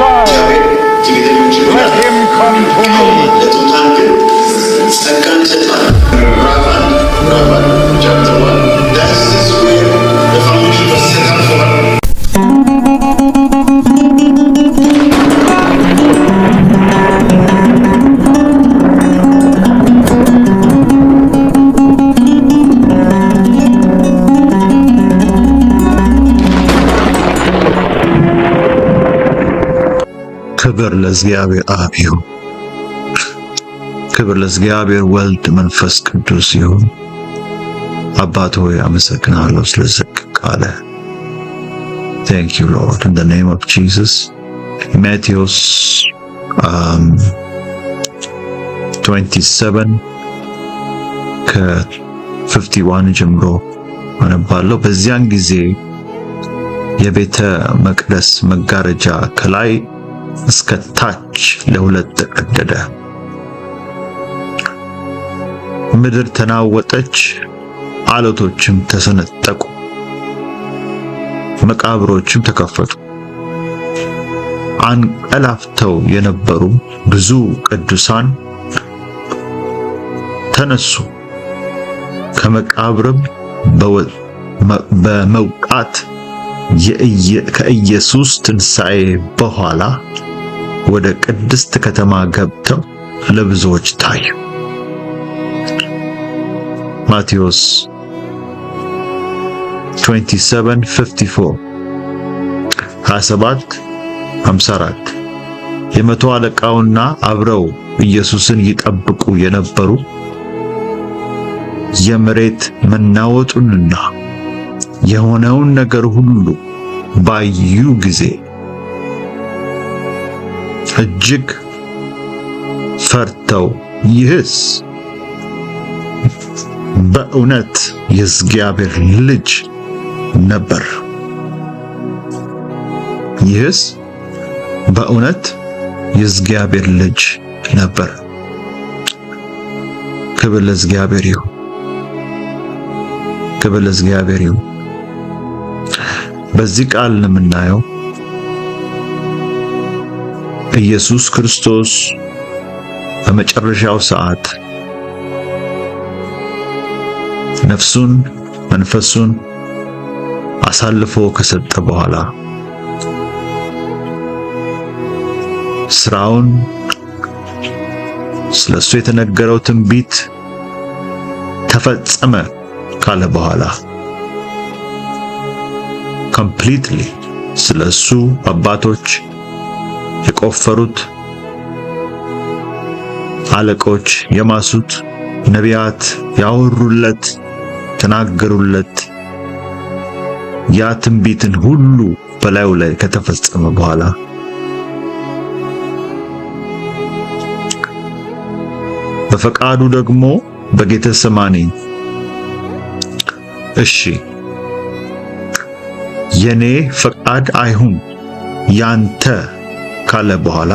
outside. Let him come to me. Chapter 1. That's where the foundation was set up for. ክብር ለእግዚአብሔር አብ ይሁን። ክብር ለእግዚአብሔር ወልድ መንፈስ ቅዱስ ይሁን። አባት ሆይ አመሰግናለሁ ስለዚህ ቃል። Thank you Lord in the name of Jesus. Matthew 27 ከ51 ጀምሮ አነባለሁ። በዚያን ጊዜ የቤተ መቅደስ መጋረጃ ከላይ እስከ ታች ለሁለት ተቀደደ። ምድር ተናወጠች፣ ዓለቶችም ተሰነጠቁ፣ መቃብሮችም ተከፈቱ። አንቀላፍተው የነበሩ ብዙ ቅዱሳን ተነሱ፣ ከመቃብርም በመውጣት ከኢየሱስ ትንሣኤ በኋላ ወደ ቅድስት ከተማ ገብተው ለብዙዎች ታዩ። ማቴዎስ 27:54 የመቶ አለቃውና አብረው ኢየሱስን ይጠብቁ የነበሩ የመሬት መናወጡንና የሆነውን ነገር ሁሉ ባዩ ጊዜ እጅግ ፈርተው ይህስ በእውነት የእግዚአብሔር ልጅ ነበር፣ ይህስ በእውነት የእግዚአብሔር ልጅ ነበር። ክብር ለእግዚአብሔር ይሁን። ክብር ለእግዚአብሔር ይሁን። በዚህ ቃል የምናየው ኢየሱስ ክርስቶስ በመጨረሻው ሰዓት ነፍሱን መንፈሱን አሳልፎ ከሰጠ በኋላ ስራውን ስለሱ የተነገረው ትንቢት ተፈጸመ ካለ በኋላ completely ስለሱ አባቶች የቆፈሩት አለቆች የማሱት ነቢያት ያወሩለት ተናገሩለት ያ ትንቢትን ሁሉ በላዩ ላይ ከተፈጸመ በኋላ በፈቃዱ ደግሞ በጌተሰማኒ እሺ የኔ ፈቃድ አይሁን ያንተ ካለ በኋላ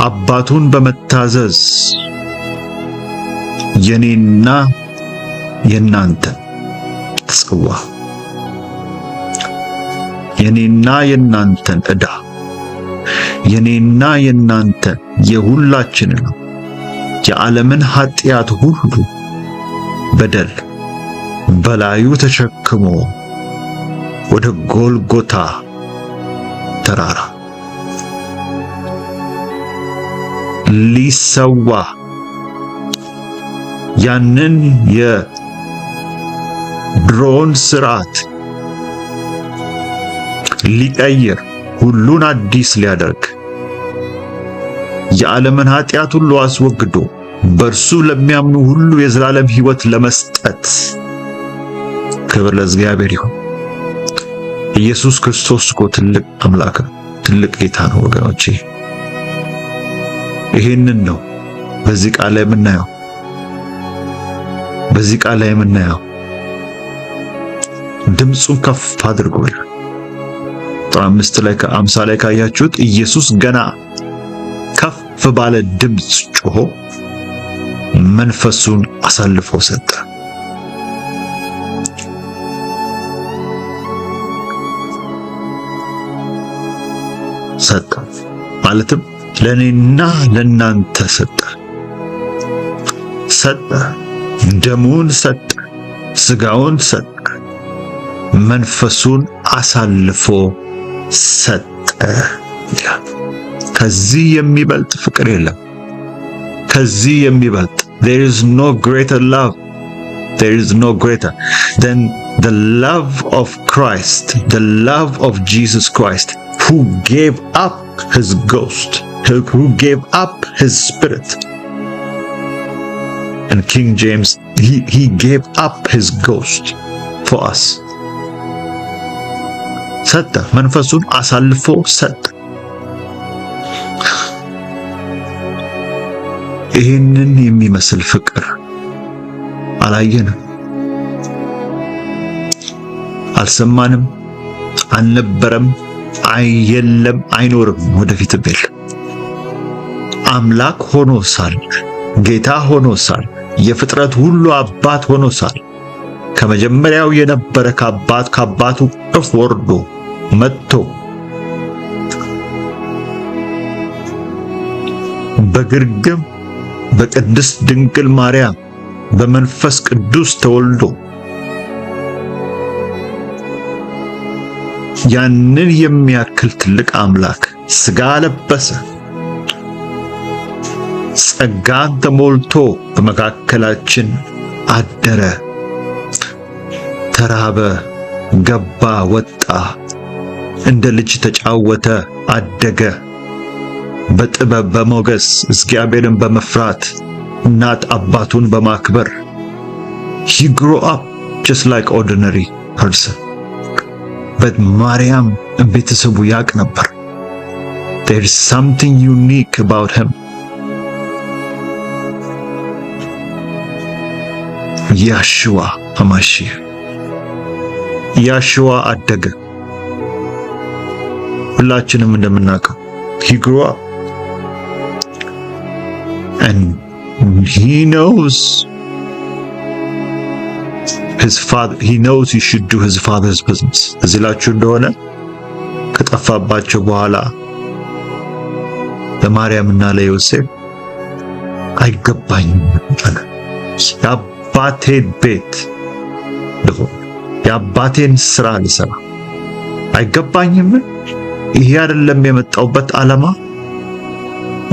አባቱን በመታዘዝ የኔና የናንተ ጽዋ የኔና የናንተን ዕዳ የኔና የናንተ የሁላችንን የዓለምን ኃጢአት ሁሉ በደል በላዩ ተሸክሞ ወደ ጎልጎታ ተራራ ሊሰዋ ያንን የድሮን ስርዓት ሊቀይር ሁሉን አዲስ ሊያደርግ የዓለምን ኃጢአት ሁሉ አስወግዶ በእርሱ ለሚያምኑ ሁሉ የዘላለም ሕይወት ለመስጠት ክብር ለእግዚአብሔር ይሁን። ኢየሱስ ክርስቶስ እኮ ትልቅ አምላክ ነው፣ ትልቅ ጌታ ነው ወገኖቼ። ይሄንን ነው በዚህ ቃል ላይ የምናየው። በዚህ ቃል ላይ የምናየው ድምፁን ከፍ አድርጎ ቁጥር 5 ላይ ከ50 ላይ ካያችሁት ኢየሱስ ገና ከፍ ባለ ድምፅ ጮሆ መንፈሱን አሳልፎ ሰጠ። ሰጠ። ማለትም ለእኔና ለእናንተ ሰጠ። ደሙን ሰጠ፣ ሥጋውን ሰጠ፣ መንፈሱን አሳልፎ ሰጠ። ከዚህ የሚበልጥ ፍቅር የለም። ከዚህ የሚበልጥ there is no greater love. There is no greater than the love of Christ, the love of Jesus Christ, who gave up his ghost, who gave up his spirit. And King James, he gave up his ghost for us. ሰጠ፣ መንፈሱን አሳልፎ ሰጠ። ይህንን የሚመስል ፍቅር አላየንም፣ አልሰማንም፣ አልነበረም፣ የለም፣ አይኖርም፣ ወደፊትም የለም። አምላክ ሆኖ ሳለ፣ ጌታ ሆኖ ሳለ፣ የፍጥረት ሁሉ አባት ሆኖ ሳለ፣ ከመጀመሪያው የነበረ ከአባቱ እፍ ወርዶ መጥቶ በግርግም በቅድስት ድንግል ማርያም በመንፈስ ቅዱስ ተወልዶ ያንን የሚያክል ትልቅ አምላክ ሥጋ ለበሰ፣ ጸጋን ተሞልቶ በመካከላችን አደረ፣ ተራበ፣ ገባ፣ ወጣ፣ እንደ ልጅ ተጫወተ፣ አደገ፣ በጥበብ በሞገስ እግዚአብሔርን በመፍራት እናት አባቱን በማክበር he grew up just like ordinary person. but ማርያም ቤተሰቡ ያቅ ነበር። there is something unique about him. ያሽዋ ሐማሺህ ያሽዋ አደገ። ሁላችንም እንደምናውቀው he grew up and he knows his father, he knows he should do his father's business. እዚላችሁ እንደሆነ ከጠፋባቸው በኋላ ለማርያምና ለዮሴፍ አይገባኝም አለ። የአባቴን ቤት ልሆን፣ የአባቴን ስራ ልሰራ አይገባኝም? ይሄ አይደለም የመጣውበት ዓላማ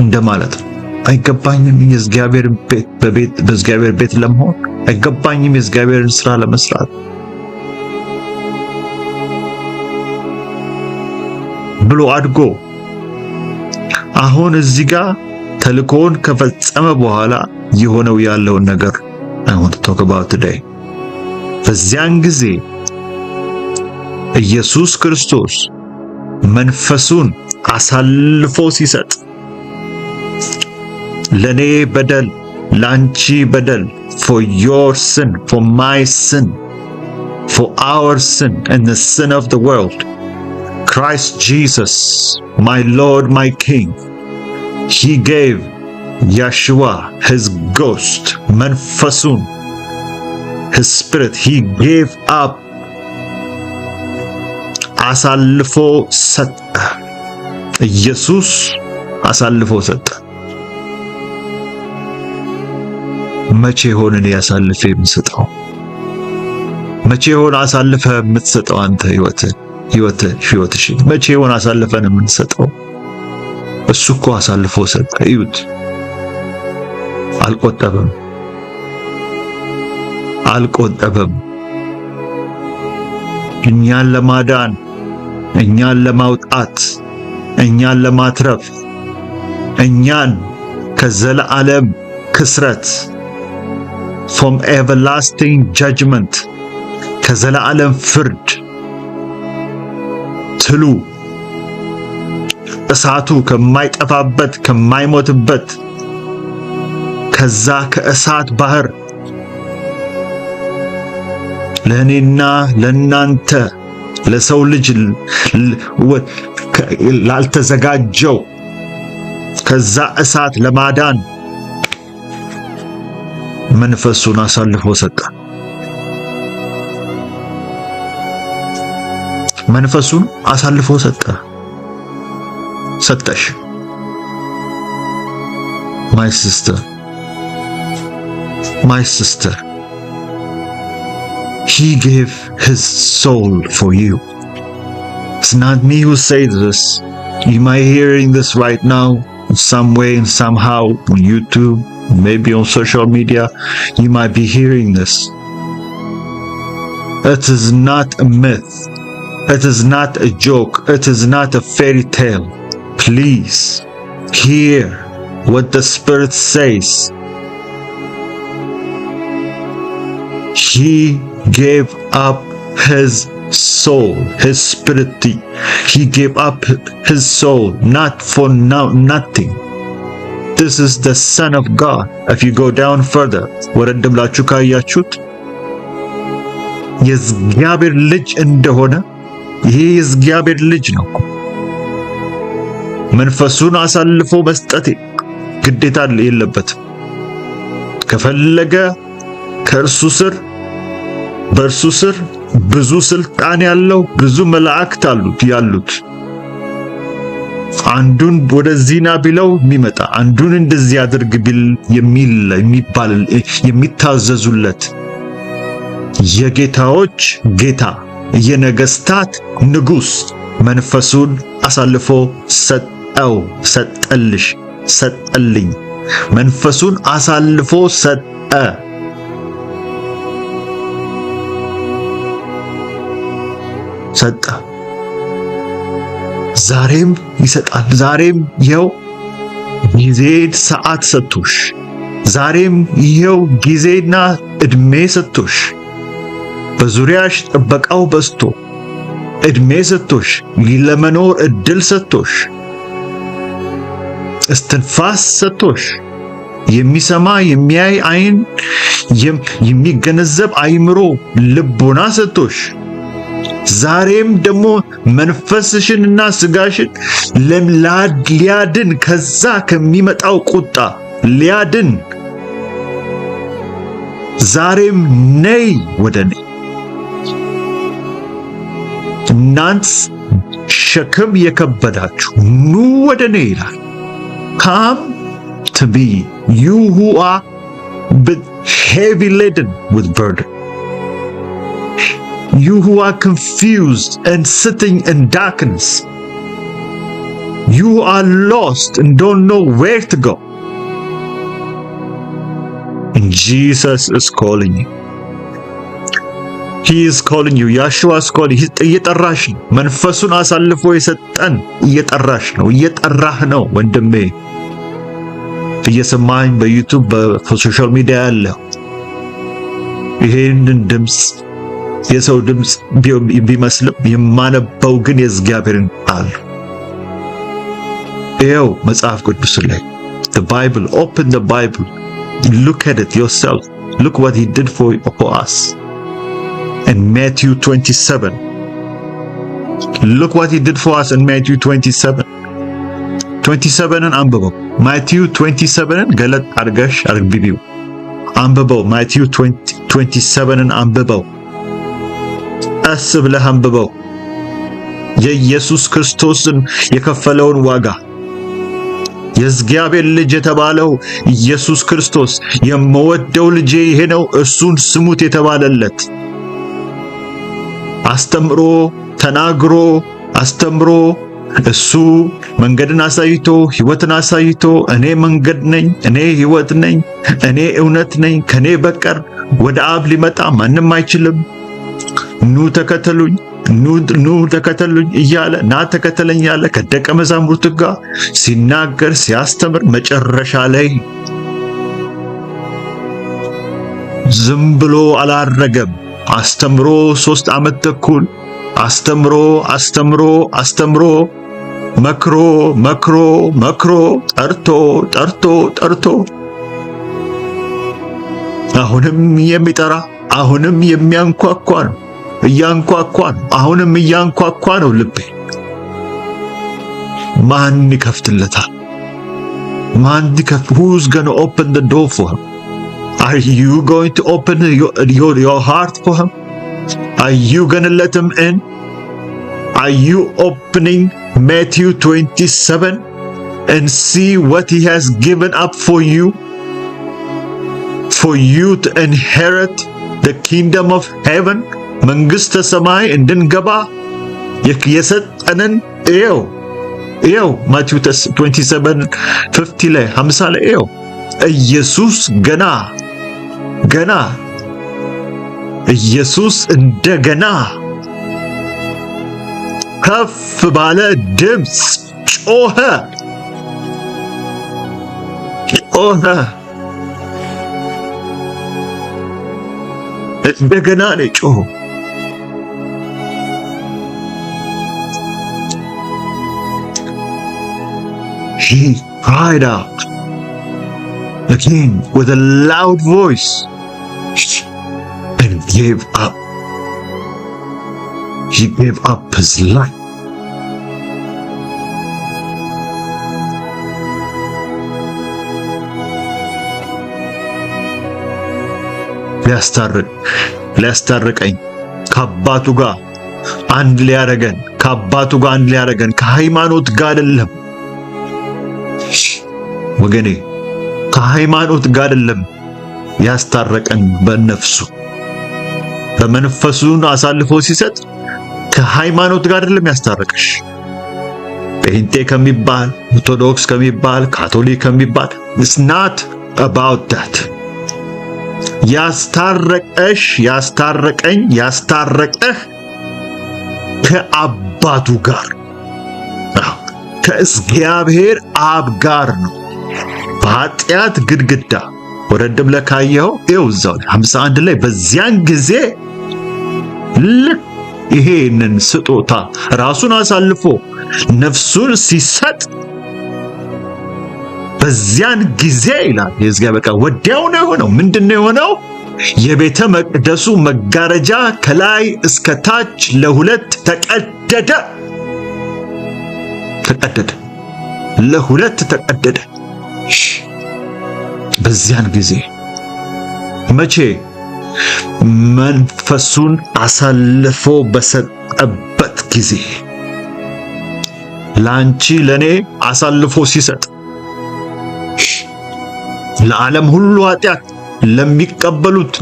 እንደማለት ነው። አይገባኝም የእግዚአብሔር ቤት በእግዚአብሔር ቤት ለመሆን አይገባኝም የእግዚአብሔርን ስራ ለመስራት ብሎ አድጎ አሁን እዚህ ጋር ተልኮውን ከፈጸመ በኋላ የሆነው ያለውን ነገር I want to talk about today. በዚያን ጊዜ ኢየሱስ ክርስቶስ መንፈሱን አሳልፎ ሲሰጥ ለኔ በደል ላንቺ በደል for your sin, for my sin, for our sin and the sin of the world, Christ Jesus, my Lord, my King, he gave Yeshua his ghost, መንፈሱን, his spirit, he gave up, አሳልፎ ሰጠ። ኢየሱስ አሳልፎ ሰጠ። መቼ ሆነን ያሳልፈ የምትሰጠው? መቼ ሆነ አሳልፈ የምትሰጠው? አንተ ህይወትሽ መቼ ሆነ አሳልፈን የምንሰጠው? እሱ እኮ አሳልፎ ሰጠ። እዩት፣ አልቆጠበም። እኛን ለማዳን፣ እኛን ለማውጣት፣ እኛን ለማትረፍ፣ እኛን ከዘላለም ክስረት from everlasting judgment, ከዘላለም ፍርድ ትሉ እሳቱ ከማይጠፋበት ከማይሞትበት ከዛ ከእሳት ባህር ለእኔና ለእናንተ ለሰው ልጅ ላልተዘጋጀው ከዛ እሳት ለማዳን መንፈሱን አሳልፎ ሰጠ። መንፈሱን አሳልፎ ሰጠ። ሰጠሽ። My sister, he gave his soul for you. It's not me who says this. You might be hearing this right now in some way and somehow on YouTube, maybe on social media. You might be hearing this. It is not a myth. It is not a joke. It is not a fairy tale. Please hear what the Spirit says. He gave up his soul, his spirit. He gave up his soul, not for nothing. This is the Son of God. If you go down further, ወረድ ብላችሁ ካያችሁት የእግዚአብሔር ልጅ እንደሆነ ይሄ የእግዚአብሔር ልጅ ነው። መንፈሱን አሳልፎ መስጠት ግዴታ የለበትም። ከፈለገ ከእርሱ ስር በእርሱ ስር ብዙ ስልጣን ያለው ብዙ መላእክት ያሉት አንዱን ወደዚህ ና ቢለው የሚመጣ አንዱን እንደዚህ አድርግ ቢል የሚባል የሚታዘዙለት የጌታዎች ጌታ የነገስታት ንጉስ መንፈሱን አሳልፎ ሰጠልኝ። መንፈሱን አሳልፎ ሰጠ። ዛሬም ይሰጣል። ዛሬም ይኸው ጊዜ ሰዓት ሰጥቶሽ፣ ዛሬም ይኸው ጊዜና እድሜ ሰጥቶሽ፣ በዙሪያሽ ጥበቃው በዝቶ እድሜ ሰጥቶሽ፣ ለመኖር እድል ሰጥቶሽ፣ እስትንፋስ ሰጥቶሽ፣ የሚሰማ የሚያይ አይን፣ የሚገነዘብ አይምሮ ልቦና ሰጥቶሽ፣ ዛሬም ደግሞ መንፈስሽንና ስጋሽን ሊያድን ከዛ ከሚመጣው ቁጣ ሊያድን ዛሬም ነይ ወደ እኔ እናንት ሸክም የከበዳችሁ ኑ ወደ እኔ ይላል። Come to me, you who are heavy laden with burden. You who are confused and sitting in darkness. You are lost and don't know where to go. And Jesus is calling you. He is calling you. Yeshua is calling. እየጠራሽ ነው። መንፈሱን አሳልፎ የሰጠን እየጠራሽ ነው። እየጠራህ ነው ወንድሜ። እየሰማኝ በዩቲዩብ በሶሻል ሚዲያ ያለው ይሄንን ድምጽ የሰው ድምጽ ቢመስልም የማነበው ግን የእግዚአብሔርን ቃል ይኸው መጽሐፍ ቅዱስ ላይ the Bible, open the Bible, look at it yourself. Look what he did for us in Matthew 27. Look what he did for us in Matthew 27. 27ን አንብበው። Matthew 27ን ገለጥ አድርገሽ አርግቢው አንብበው። Matthew 27ን አንብበው። ቀስ ብለህ አንብበው። የኢየሱስ ክርስቶስን የከፈለውን ዋጋ የእግዚአብሔር ልጅ የተባለው ኢየሱስ ክርስቶስ የምወደው ልጄ ይሄ ነው እርሱን ስሙት የተባለለት አስተምሮ ተናግሮ አስተምሮ እሱ መንገድን አሳይቶ ሕይወትን አሳይቶ እኔ መንገድ ነኝ፣ እኔ ሕይወት ነኝ፣ እኔ እውነት ነኝ፣ ከኔ በቀር ወደ አብ ሊመጣ ማንም አይችልም፣ ኑ ተከተሉኝ፣ ኑ ተከተሉኝ እያለ ና ተከተለኝ ያለ ከደቀ መዛሙርቱ ጋር ሲናገር ሲያስተምር መጨረሻ ላይ ዝም ብሎ አላረገም። አስተምሮ 3 ዓመት ተኩል አስተምሮ መክሮ ጠርቶ አሁንም የሚጠራ አሁንም የሚያንኳኳ ነው። አሁንም እያንኳኳ ነው። ልቤ ማን ይከፍትለታል? Who's going to open the door for him? Are you going to open your heart for him? Are you going to let him in? Are you opening Matthew 27 and see what he has given up for you to inherit the kingdom of heaven? መንግሥተ ሰማይ እንድንገባ የሰጠንን ኤው ማቴዎስ 27:50 ላይ 50 ላይ ኤው ኢየሱስ ገና ኢየሱስ እንደገና ከፍ ባለ ድምፅ ጮኸ። እንደገና ነው ጮኸ። He cried out again with a loud voice and gave up. He gave up his life. ሊያስታርቀኝ ከአባቱ ጋር አንድ ሊያደርገን ከሃይማኖት ጋር አይደለም ወገኔ፣ ከሃይማኖት ጋር አይደለም ያስታረቀን። በነፍሱ በመንፈሱን አሳልፎ ሲሰጥ ከሃይማኖት ጋር አይደለም ያስታረቀሽ። ጴንጤ ከሚባል፣ ኦርቶዶክስ ከሚባል፣ ካቶሊክ ከሚባል it's not about that። ያስታረቀህ ከአባቱ ጋር ከእግዚአብሔር አብ ጋር ነው። በኃጢአት ግድግዳ ወረድ ብለህ ካየኸው ይኸው እዛው 51 ላይ በዚያን ጊዜ ልክ ይሄንን ስጦታ ራሱን አሳልፎ ነፍሱን ሲሰጥ በዚያን ጊዜ ይላል የእግዚአብሔር ቃል ወዲያው ነው የሆነው። ምንድነው የሆነው? የቤተ መቅደሱ መጋረጃ ከላይ እስከ ታች ለሁለት ተቀደደ። ለሁለት ተቀደደ። በዚያን ጊዜ መቼ? መንፈሱን አሳልፎ በሰጠበት ጊዜ፣ ላንቺ ለኔ አሳልፎ ሲሰጥ፣ ለዓለም ሁሉ ኃጢአት ለሚቀበሉት፣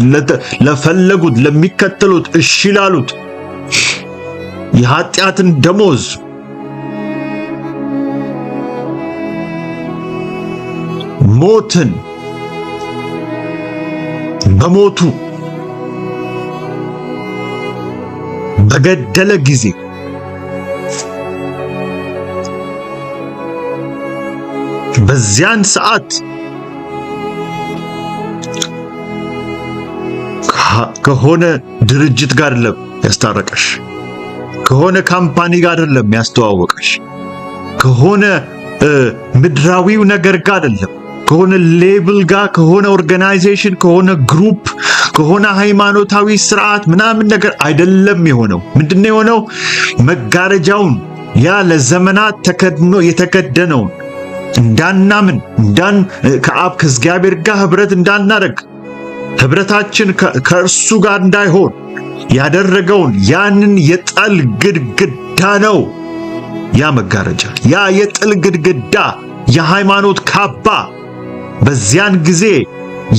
ለፈለጉት፣ ለሚከተሉት፣ እሺ ላሉት የኃጢአትን ደሞዝ ሞትን በሞቱ በገደለ ጊዜ በዚያን ሰዓት ከሆነ ድርጅት ጋር አይደለም ያስታረቀሽ፣ ከሆነ ካምፓኒ ጋር አይደለም ያስተዋወቀሽ፣ ከሆነ ምድራዊው ነገር ጋር አይደለም፣ ከሆነ ሌብል ጋር፣ ከሆነ ኦርጋናይዜሽን፣ ከሆነ ግሩፕ፣ ከሆነ ሃይማኖታዊ ስርዓት ምናምን ነገር አይደለም የሆነው። ምንድነው የሆነው? መጋረጃውን ያ ለዘመናት ተከድኖ የተከደነውን እንዳናምን ከአብ ከእግዚአብሔር ጋር ህብረት እንዳናረግ ህብረታችን ከእርሱ ጋር እንዳይሆን ያደረገውን ያንን የጥል ግድግዳ ነው። ያ መጋረጃ፣ ያ የጥል ግድግዳ፣ የሃይማኖት ካባ በዚያን ጊዜ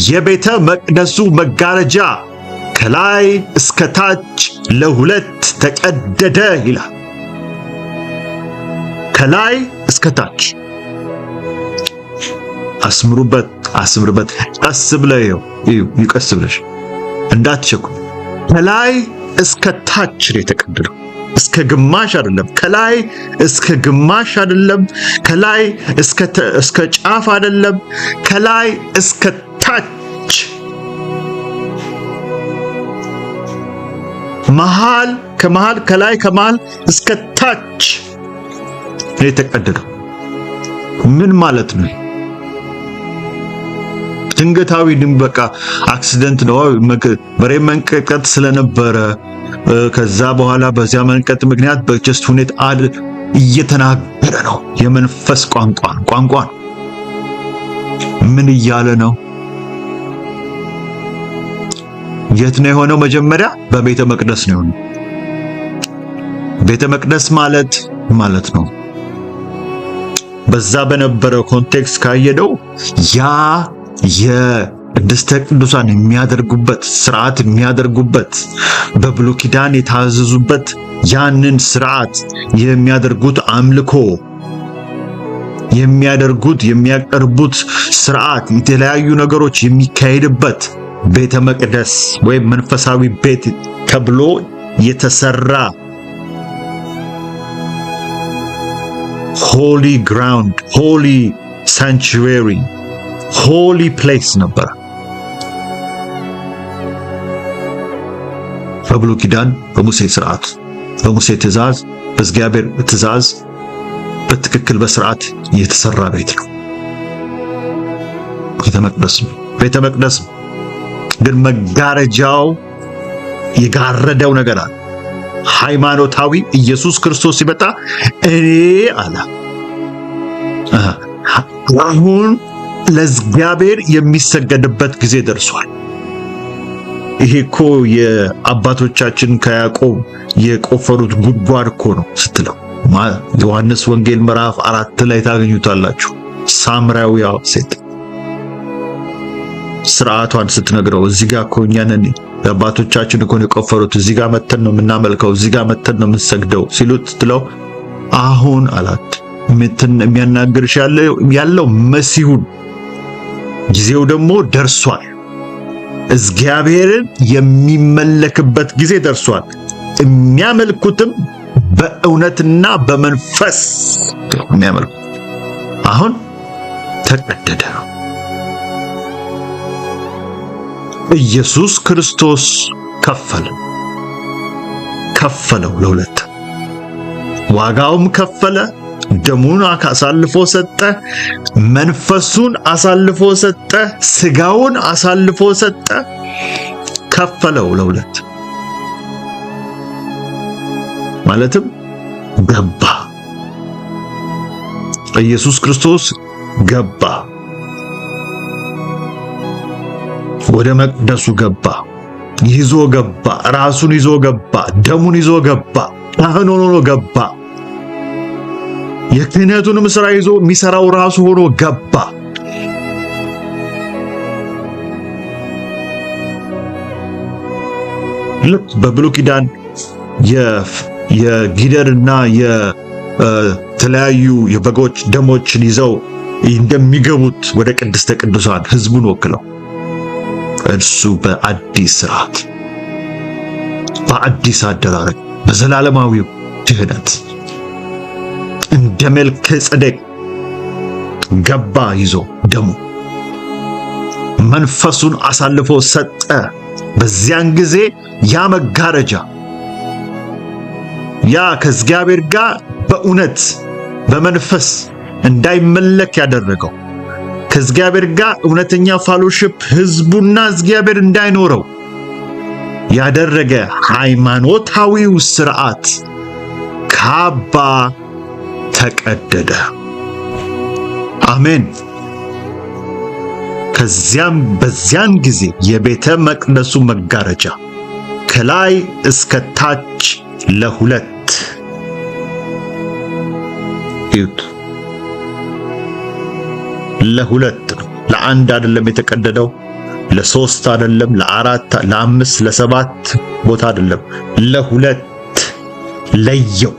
የቤተ መቅደሱ መጋረጃ ከላይ እስከ ታች ለሁለት ተቀደደ ይላል። ከላይ እስከ ታች አስምሩበት። ቀስ ብለህ ይቀስ ብለሽ እንዳትቸኩል። ከላይ እስከ ታች ነው የተቀደደው። እስከ ግማሽ አይደለም። ከላይ እስከ ግማሽ አይደለም። ከላይ እስከ ጫፍ አይደለም። ከላይ እስከ ታች፣ ከመሃል እስከ ታች ነው የተቀደደው። ምን ማለት ነው? ድንገታዊ በቃ አክሲደንት ነው። መሬት መንቀጥቀጥ ስለነበረ ከዛ በኋላ በዚያ መንቀጥቀጥ ምክንያት በጀስት ሁኔታ እየተናገረ ነው። የመንፈስ ቋንቋ ነው። ምን እያለ ነው? የት ነው የሆነው? መጀመሪያ በቤተ መቅደስ ነው የሆነው። ቤተ መቅደስ ማለት ነው። በዛ በነበረው ኮንቴክስት ካየደው ያ የቅድስተ ቅዱሳን የሚያደርጉበት ስርዓት የሚያደርጉበት በብሉይ ኪዳን የታዘዙበት ያንን ስርዓት የሚያደርጉት አምልኮ የሚያቀርቡት ስርዓት የተለያዩ ነገሮች የሚካሄድበት ቤተ መቅደስ ወይም መንፈሳዊ ቤት ተብሎ የተሰራ ሆሊ ግራውንድ፣ ሆሊ ሳንቹሪ፣ ሆሊ ፕሌስ ነበር። በብሉይ ኪዳን በሙሴ ስርዓት፣ በሙሴ ትእዛዝ፣ በእግዚአብሔር ትእዛዝ በትክክል በስርዓት የተሰራ ቤት ነው። ቤተ መቅደስ ግን መጋረጃው የጋረደው ነገር አለ። ሃይማኖታዊ ኢየሱስ ክርስቶስ ሲመጣ እኔ አለ አሁን ለእግዚአብሔር የሚሰገድበት ጊዜ ደርሷል። ይሄ እኮ የአባቶቻችን ከያዕቆብ የቆፈሩት ጉድጓድ እኮ ነው ስትለው ዮሐንስ ወንጌል ምዕራፍ 4 ላይ ታገኙታላችሁ። ሳምራዊዋ ሴት ስርዓቷን ስትነግረው እዚህ ጋር እኮ እኛ ነን አባቶቻችን እኮ ነው የቆፈሩት፣ እዚህ ጋር መተን ነው የምናመልከው፣ እዚህ ጋር መተን ነው የምንሰግደው ሲሉት ስትለው አሁን አላት የሚያናግርሽ ያለው መሲሁን ጊዜው ደግሞ ደርሷል። እግዚአብሔርን የሚመለክበት ጊዜ ደርሷል። የሚያመልኩትም በእውነትና በመንፈስ የሚያመልኩት አሁን ተቀደደ። ኢየሱስ ክርስቶስ ከፈለው ለሁለት፣ ዋጋውም ከፈለ። ደሙን አሳልፎ ሰጠ፣ መንፈሱን አሳልፎ ሰጠ፣ ስጋውን አሳልፎ ሰጠ፣ ከፈለው ለሁለት። ማለትም ገባ። ኢየሱስ ክርስቶስ ገባ፣ ወደ መቅደሱ ገባ፣ ይዞ ገባ፣ ራሱን ይዞ ገባ፣ ደሙን ይዞ ገባ፣ ካህን ሆኖ ገባ። የክህነቱንም ሥራ ይዞ የሚሰራው ራሱ ሆኖ ገባ። ልክ በብሉይ ኪዳን የጊደርና የተለያዩ የበጎች ደሞችን ይዘው እንደሚገቡት ወደ ቅድስተ ቅዱሳን ሕዝቡን ወክለው እርሱ በአዲስ ስርዓት፣ በአዲስ አደራረግ፣ በዘላለማዊው ድህነት እንደ መልከ ጼዴቅ ገባ። ይዞ ደሙ መንፈሱን አሳልፎ ሰጠ። በዚያን ጊዜ ያ መጋረጃ ያ ከእግዚአብሔር ጋር በእውነት በመንፈስ እንዳይመለክ ያደረገው ከእግዚአብሔር ጋር እውነተኛ ፌሎሺፕ ሕዝቡና እግዚአብሔር እንዳይኖረው ያደረገ ሃይማኖታዊው ስርዓት ካባ ተቀደደ። አሜን። ከዚያም በዚያን ጊዜ የቤተ መቅደሱ መጋረጃ ከላይ እስከ ታች ለሁለት ይሁት ለሁለት ነው። ለአንድ አይደለም የተቀደደው፣ ለሶስት አይደለም፣ ለአራት፣ ለአምስት፣ ለሰባት ቦታ አይደለም፣ ለሁለት ለየው።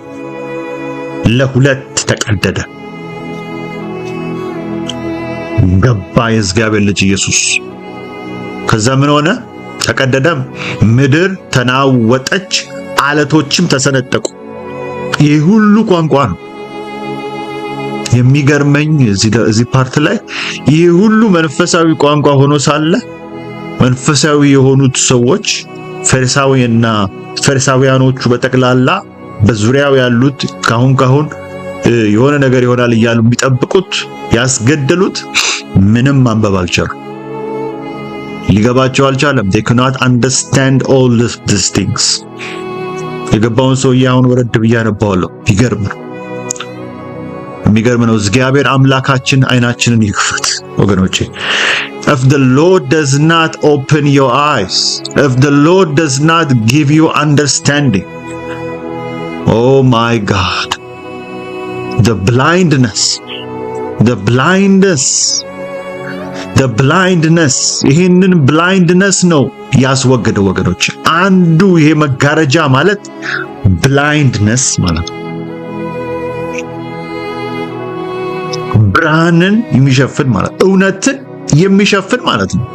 ለሁለት ተቀደደ። ገባ የእግዚአብሔር ልጅ ኢየሱስ። ከዛ ምን ሆነ? ተቀደደም። ምድር ተናወጠች፣ አለቶችም ተሰነጠቁ። ይህ ሁሉ ቋንቋ ነው። የሚገርመኝ እዚህ ፓርት ላይ ይህ ሁሉ መንፈሳዊ ቋንቋ ሆኖ ሳለ መንፈሳዊ የሆኑት ሰዎች ፈሪሳውያኖቹ በጠቅላላ በዙሪያው ያሉት ካሁን የሆነ ነገር ይሆናል እያሉ የሚጠብቁት ያስገደሉት ምንም ማንበብ አልቻሉም። ሊገባቸው አልቻለም። they cannot understand all these things። የገባውን ሰውዬ አሁን ወረድ ብዬ አነባዋለሁ። የሚገርም ነው። እግዚአብሔር አምላካችን አይናችንን ይክፈት ወገኖቼ። If the Lord does not open your eyes, if the Lord does not give you understanding, Oh my God. The blindness ይሄንን blindness ነው ያስወገደው ወገኖች። አንዱ ይሄ መጋረጃ ማለት blindness ማለት ነው። ብርሃንን የሚሸፍን ማለት እውነትን የሚሸፍን ማለት ነው።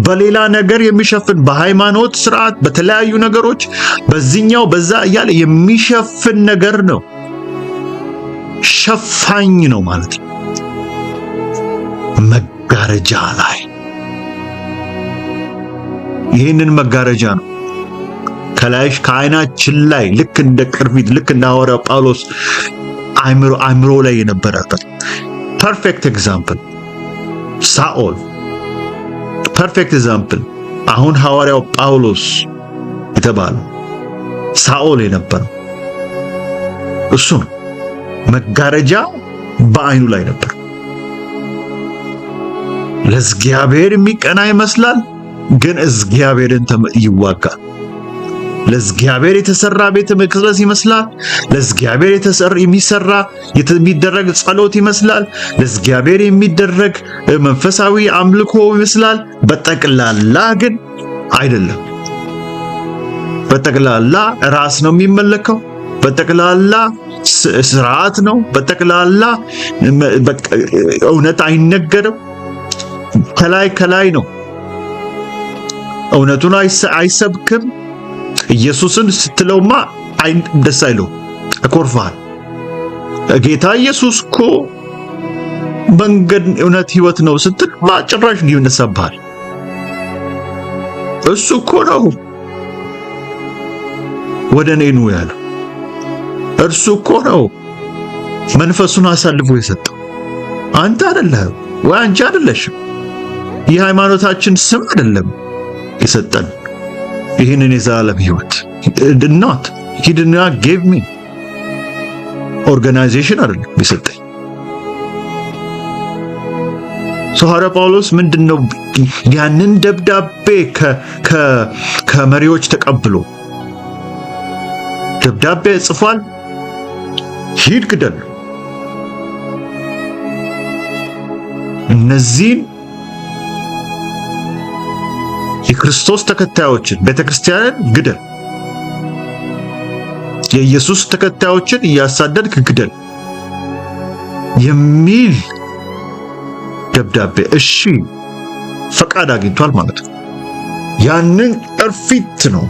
በሌላ ነገር የሚሸፍን በሃይማኖት ስርዓት፣ በተለያዩ ነገሮች በዚህኛው በዛ እያለ የሚሸፍን ነገር ነው። ሸፋኝ ነው ማለት ነው። መጋረጃ ላይ ይህንን መጋረጃ ነው ከላይሽ ከዓይናችን ላይ ልክ እንደ ቅርፊት ልክ እንደ ሐዋርያው ጳውሎስ አእምሮ ላይ የነበረበት ፐርፌክት ኤግዛምፕል ሳኦል፣ ፐርፌክት ኤግዛምፕል አሁን ሐዋርያው ጳውሎስ የተባለው ሳኦል የነበረው እሱ ነው። መጋረጃ በዓይኑ ላይ ነበር። ለእግዚአብሔር የሚቀና ይመስላል፣ ግን እግዚአብሔርን ይዋጋል። ለእግዚአብሔር የተሰራ ቤተ መቅደስ ይመስላል፣ ለእግዚአብሔር የሚደረግ ጸሎት ይመስላል፣ ለእግዚአብሔር የሚደረግ መንፈሳዊ አምልኮ ይመስላል። በጠቅላላ ግን አይደለም። በጠቅላላ ራስ ነው የሚመለከው። በጠቅላላ ስርዓት ነው። በጠቅላላ እውነት አይነገርም። ከላይ ነው። እውነቱን አይሰብክም። ኢየሱስን ስትለውማ ደስ አይለው፣ አኮርፋል። ጌታ ኢየሱስ እኮ መንገድ፣ እውነት፣ ሕይወት ነው ስትል ጭራሽ ይነሳብሃል። እሱ እኮ ነው ወደ እኔ ኑ ያለው። እርሱ እኮ ነው መንፈሱን አሳልፎ የሰጠው። አንተ አይደለህም ወይ አንቺ አይደለሽም። የሃይማኖታችን ስም አይደለም የሰጠን ይህንን የዘላለም ሕይወት not he did not give me ኦርጋናይዜሽን አይደለም የሰጠኝ። ሐዋርያ ጳውሎስ ምንድነው ያንን ደብዳቤ ከመሪዎች ተቀብሎ ደብዳቤ ጽፏል። ሂድ ግደል፣ እነዚህን የክርስቶስ ተከታዮችን ቤተክርስቲያንን ግደል፣ የኢየሱስ ተከታዮችን እያሳደድክ ግደል የሚል ደብዳቤ እሺ ፈቃድ አግኝቷል ማለት ነው። ያንን ቅርፊት ነው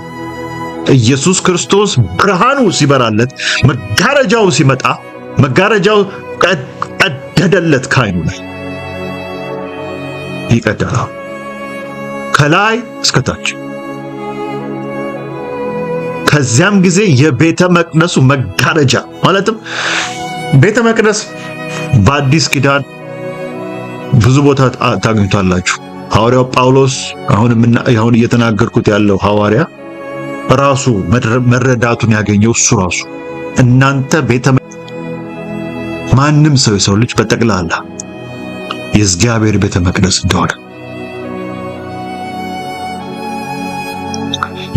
ኢየሱስ ክርስቶስ ብርሃኑ ሲበራለት መጋረጃው ሲመጣ መጋረጃው ቀደደለት ከዓይኑ ላይ ይቀደላል ከላይ እስከታች። ከዚያም ጊዜ የቤተ መቅደሱ መጋረጃ ማለትም ቤተ መቅደስ በአዲስ ኪዳን ብዙ ቦታ ታገኙታላችሁ። ሐዋርያው ጳውሎስ አሁን እየተናገርኩት ያለው ሐዋርያ ራሱ መረዳቱን ያገኘው እሱ ራሱ እናንተ ማንም ሰው ልጅ በጠቅላላ የእግዚአብሔር ቤተ መቅደስ እንደሆነ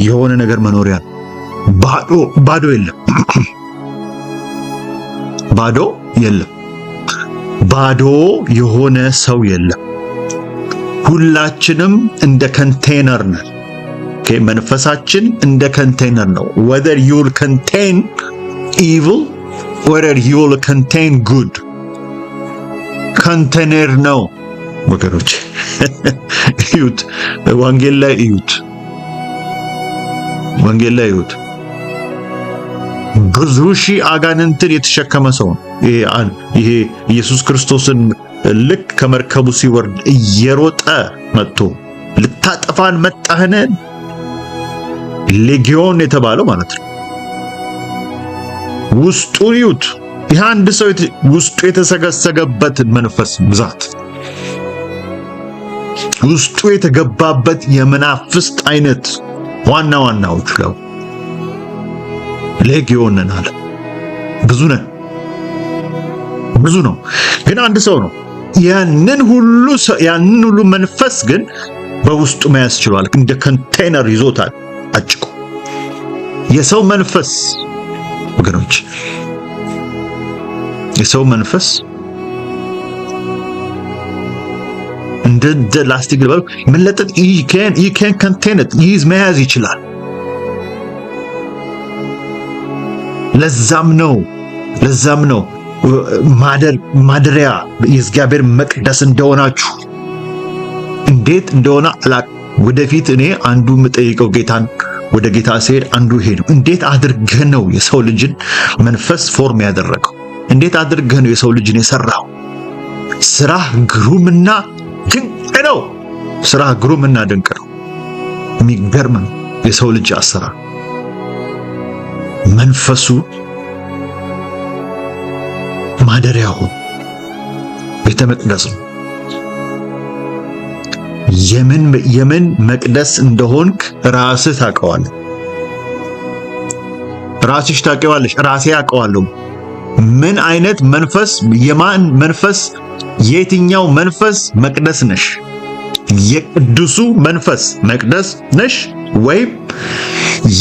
የሆነ ነገር መኖሪያ ባዶ የለም። ባዶ የሆነ ሰው የለም። ሁላችንም እንደ ኮንቴነር ነን። መንፈሳችን እንደ ኮንቴነር ነው። whether you will contain evil, whether you will contain good, ኮንቴነር ነው ወገኖች። እዩት፣ ወንጌል ላይ እዩት። ብዙ ሺህ አጋንንትን የተሸከመ ሰው ነው። ይሄ ኢየሱስ ክርስቶስን ልክ ከመርከቡ ሲወርድ እየሮጠ መጥቶ ልታጠፋን መጣህን ሌጊዮን የተባለው ማለት ነው። ውስጡ ይዩት። ይህ አንድ ሰው ውስጡ የተሰገሰገበት መንፈስ ብዛት፣ ውስጡ የተገባበት የመናፍስት አይነት ዋናዎቹ ነው። ሌጊዮን ነን አለ። ብዙ ነው፣ ግን አንድ ሰው ነው። ያንን ሁሉ መንፈስ ግን በውስጡ መያዝ ችሏል። እንደ ኮንቴነር ይዞታል አጭቆ። የሰው መንፈስ ወገኖች የሰው መንፈስ እንደ ላስቲክ ልበል መለጠጥ you can contain it ይዝ መያዝ ይችላል። ለዛም ነው ማደሪያ የእግዚአብሔር መቅደስ እንደሆናችሁ እንዴት እንደሆነ ወደፊት እኔ አንዱ የምጠይቀው ጌታን ወደ ጌታ ሲሄድ አንዱ ይሄ ነው። እንዴት አድርገህ ነው የሰው ልጅን መንፈስ ፎርም ያደረገው? እንዴት አድርገህ ነው የሰው ልጅን የሰራው? ስራህ ግሩምና ድንቅ ነው። ስራህ ግሩምና ድንቅ ነው። የሚገርም ነው የሰው ልጅ አሰራር። መንፈሱ ማደሪያው ቤተ መቅደስ ነው። የምን መቅደስ እንደሆንክ ራስህ ታውቀዋለህ። ራስሽ ታውቂዋለሽ። ራሴ አውቀዋለሁ። ምን አይነት መንፈስ፣ የማን መንፈስ፣ የትኛው መንፈስ መቅደስ ነሽ? የቅዱሱ መንፈስ መቅደስ ነሽ ወይም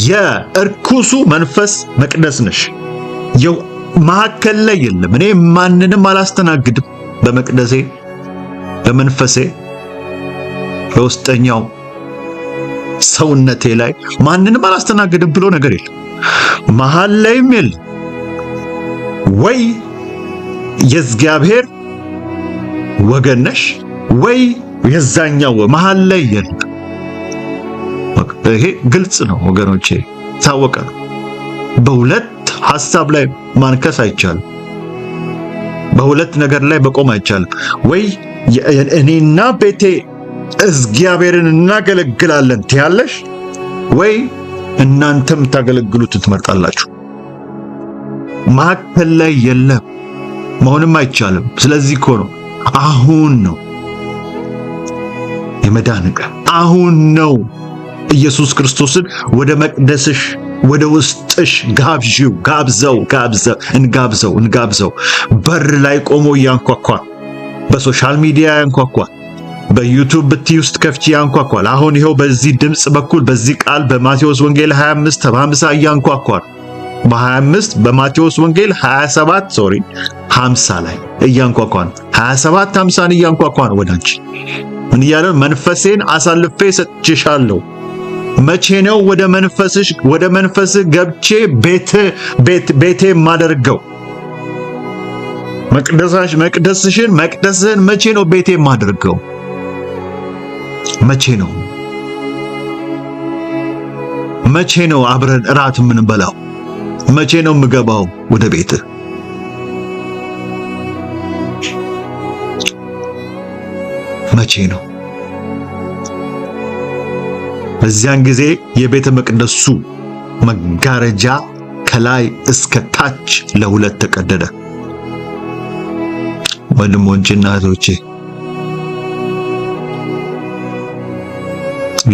የእርኩሱ መንፈስ መቅደስ ነሽ? መሀከል ላይ የለም። እኔ ማንንም አላስተናግድም በመቅደሴ፣ በመንፈሴ፣ በውስጠኛው ሰውነቴ ላይ ማንንም አላስተናግድም ብሎ ነገር የለም። መሀል ላይም የለም። ወይ የእግዚአብሔር ወገን ነሽ ወይ የዛኛው መሀል ላይ የለም። ይሄ ግልጽ ነው ወገኖቼ፣ ታወቀ ነው። በሁለት ሐሳብ ላይ ማንከስ አይቻልም። በሁለት ነገር ላይ በቆም አይቻልም። ወይ እኔና ቤቴ እግዚአብሔርን እናገለግላለን ትያለሽ፣ ወይ እናንተም ታገለግሉት ትመርጣላችሁ። መሀከል ላይ የለም፣ መሆንም አይቻልም። ስለዚህ እኮ ነው አሁን ነው የመዳን ቀን፣ አሁን ነው ኢየሱስ ክርስቶስን ወደ መቅደስሽ ወደ ውስጥሽ እንጋብዘው። በር ላይ ቆሞ ያንኳኳ፣ በሶሻል ሚዲያ ያንኳኳ፣ በዩቲዩብ ብትይ ውስጥ ከፍቺ ያንኳኳል። አሁን ይሄው በዚህ ድምጽ በኩል በዚህ ቃል በማቴዎስ ወንጌል 25:50 ያንኳኳል። በ25 በማቴዎስ ወንጌል 50 ላይ እያንኳኳ ነው። 50 እያንኳኳ ነው ወዳንቺ። ምን እያለ መንፈሴን አሳልፌ ሰጥቼሻለሁ። መቼ ነው ወደ መንፈስህ ገብቼ ቤቴ ማደርገው? መቅደስህን መቼ ነው ቤቴ ማደርገው? መቼ ነው አብረን እራት የምንበላው? መቼ ነው የምገባው ወደ ቤትህ? መቼ ነው? በዚያን ጊዜ የቤተ መቅደሱ መጋረጃ ከላይ እስከ ታች ለሁለት ተቀደደ። ወንድሞቼና እህቶቼ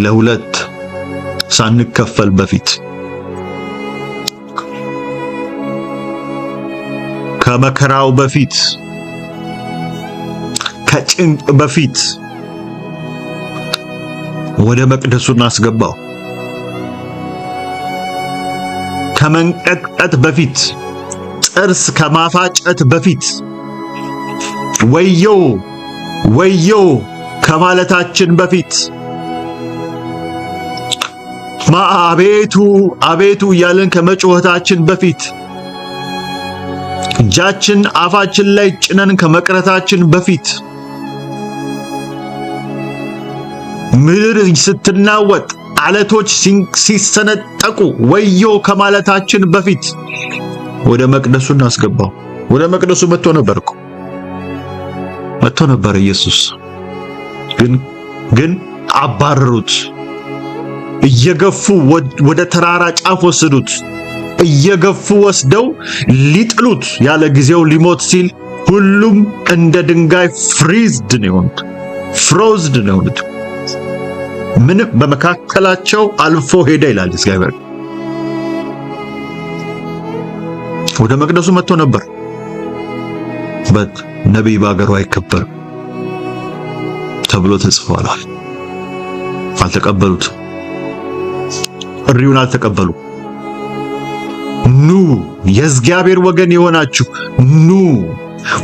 ለሁለት ሳንከፈል በፊት ከመከራው በፊት ከጭንቅ በፊት ወደ መቅደሱ እናስገባው። ከመንቀጥቀጥ በፊት ጥርስ ከማፋጨት በፊት ወዮ ከማለታችን በፊት አቤቱ እያለን ከመጮኸታችን በፊት እጃችን አፋችን ላይ ጭነን ከመቅረታችን በፊት ምድር ስትናወጥ አለቶች ሲሰነጠቁ ወዮ ከማለታችን በፊት ወደ መቅደሱ እናስገባው። ወደ መቅደሱ መጥቶ ነበር ኢየሱስ። ግን አባረሩት። እየገፉ ወደ ተራራ ጫፍ ወሰዱት። እየገፉ ወስደው ሊጥሉት ያለ ጊዜው ሊሞት ሲል ሁሉም እንደ ድንጋይ ፍሮዝድ ነው የሆኑት። ምን በመካከላቸው አልፎ ሄደ ይላል እግዚአብሔር። ወደ መቅደሱ መጥቶ ነበር። ነቢይ በአገሩ አይከበርም ተብሎ ተጽፏል። አልተቀበሉት። ጥሪውን አልተቀበሉ። ኑ፣ የእግዚአብሔር ወገን የሆናችሁ ኑ፣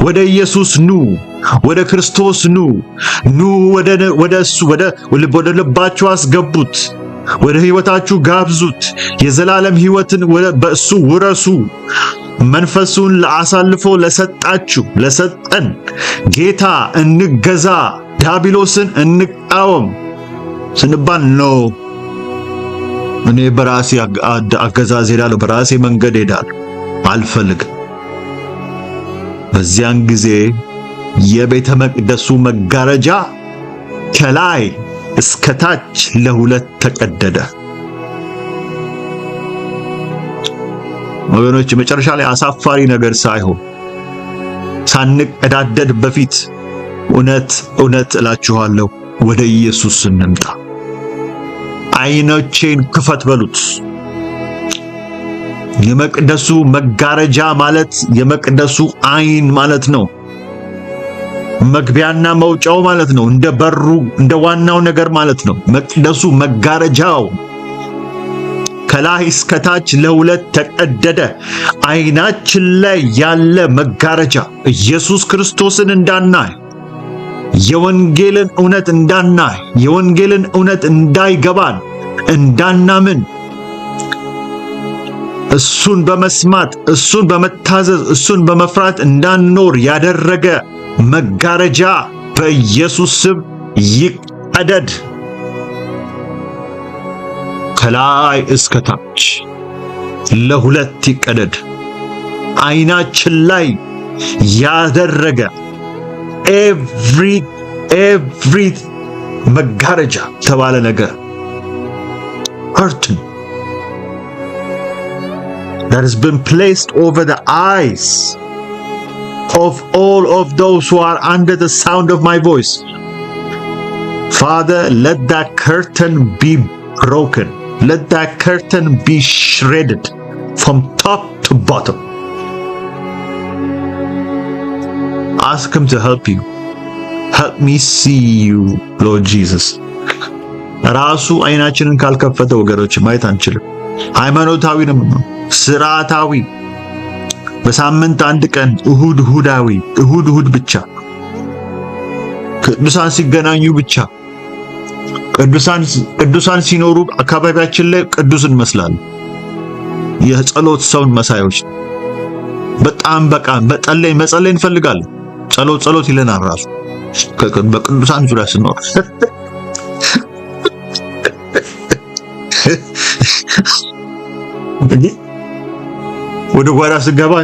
ወደ ኢየሱስ ኑ፣ ወደ ክርስቶስ ኑ፣ ወደ እሱ ወደ ልባችሁ አስገቡት፣ ወደ ሕይወታችሁ ጋብዙት። የዘላለም ሕይወትን በእሱ ውረሱ። መንፈሱን አሳልፎ ለሰጠን ጌታ እንገዛ፣ ዲያብሎስን እንቃወም ስንባል ነው። እኔ በራሴ አገዛዝ ሄዳለሁ፣ በራሴ መንገድ ሄዳለሁ አልፈልግም። በዚያን ጊዜ የቤተ መቅደሱ መጋረጃ ከላይ እስከ ታች ለሁለት ተቀደደ። ወገኖች መጨረሻ ላይ አሳፋሪ ነገር ሳይሆን ሳንቀዳደድ በፊት እውነት እላችኋለሁ ወደ ኢየሱስ እንምጣ። ዓይኖቼን ክፈት በሉት። የመቅደሱ መጋረጃ ማለት የመቅደሱ ዓይን ማለት ነው። መግቢያና መውጫው ማለት ነው። እንደ በሩ እንደ ዋናው ነገር ማለት ነው። መቅደሱ መጋረጃው ከላይ እስከ ታች ለሁለት ተቀደደ። ዓይናችን ላይ ያለ መጋረጃ ኢየሱስ ክርስቶስን እንዳናይ፣ የወንጌልን እውነት እንዳናይ፣ የወንጌልን እውነት እንዳይገባን፣ እንዳናምን፣ እሱን በመስማት እሱን በመታዘዝ እሱን በመፍራት እንዳንኖር ያደረገ መጋረጃ በኢየሱስ ስም ይቀደድ። ከላይ እስከ ታች ለሁለት ይቀደድ። ዓይናችን ላይ ያደረገ ኤቭሪ መጋረጃ ተባለ ነገር curtain that has been placed over the eyes of all of those who are under the sound of my voice. Father, let that curtain be broken. Let that curtain be shredded from top to bottom. Ask Him to help you. Help me see you, Lord Jesus. ራሱ ዓይናችንን ካልከፈተ ወገኖች ማየት አንችልም። ሃይማኖታዊ ነው፣ ስርዓታዊ፣ በሳምንት አንድ ቀን እሁድ ብቻ፣ ቅዱሳን ሲገናኙ ብቻ፣ ቅዱሳን ሲኖሩ አካባቢያችን ላይ ቅዱስ እንመስላለን። የጸሎት ሰውን መሳዮች በጣም መጸለይ እንፈልጋለን። ጸሎት ይለናል ራሱ በቅዱሳን ዙሪያ ስንኖር። ወደ ጓዳ ስንገባ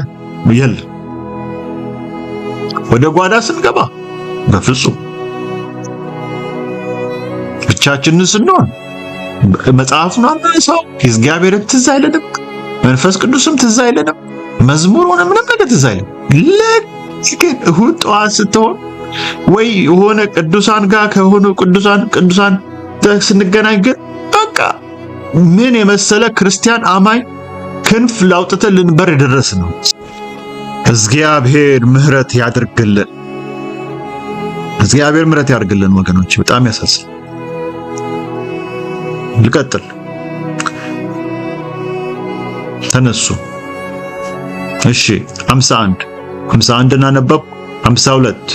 ወደ ጓዳ ስንገባ በፍጹም ብቻችንን ስንሆን መጽሐፉን አንብበው እግዚአብሔርን ትዝ አይለንም፣ መንፈስ ቅዱስም ትዝ አይለንም፣ መዝሙር ሆነ ምንም ነገር ትዝ አይለንም። ለምን እሁድ ጠዋት ስትሆን ወይ የሆነ ቅዱሳን ጋር ከሆኑ ቅዱሳን ስንገናኝ ግን በቃ ምን የመሰለ ክርስቲያን አማኝ ክንፍ ላውጥተን ልንበር የደረስ ነው። እግዚአብሔር ምሕረት ያድርግልን። እግዚአብሔር ምሕረት ያድርግልን ወገኖች፣ በጣም ያሳዝናል። ልቀጥል። ተነሱ። እሺ 51 እናነበብ። 52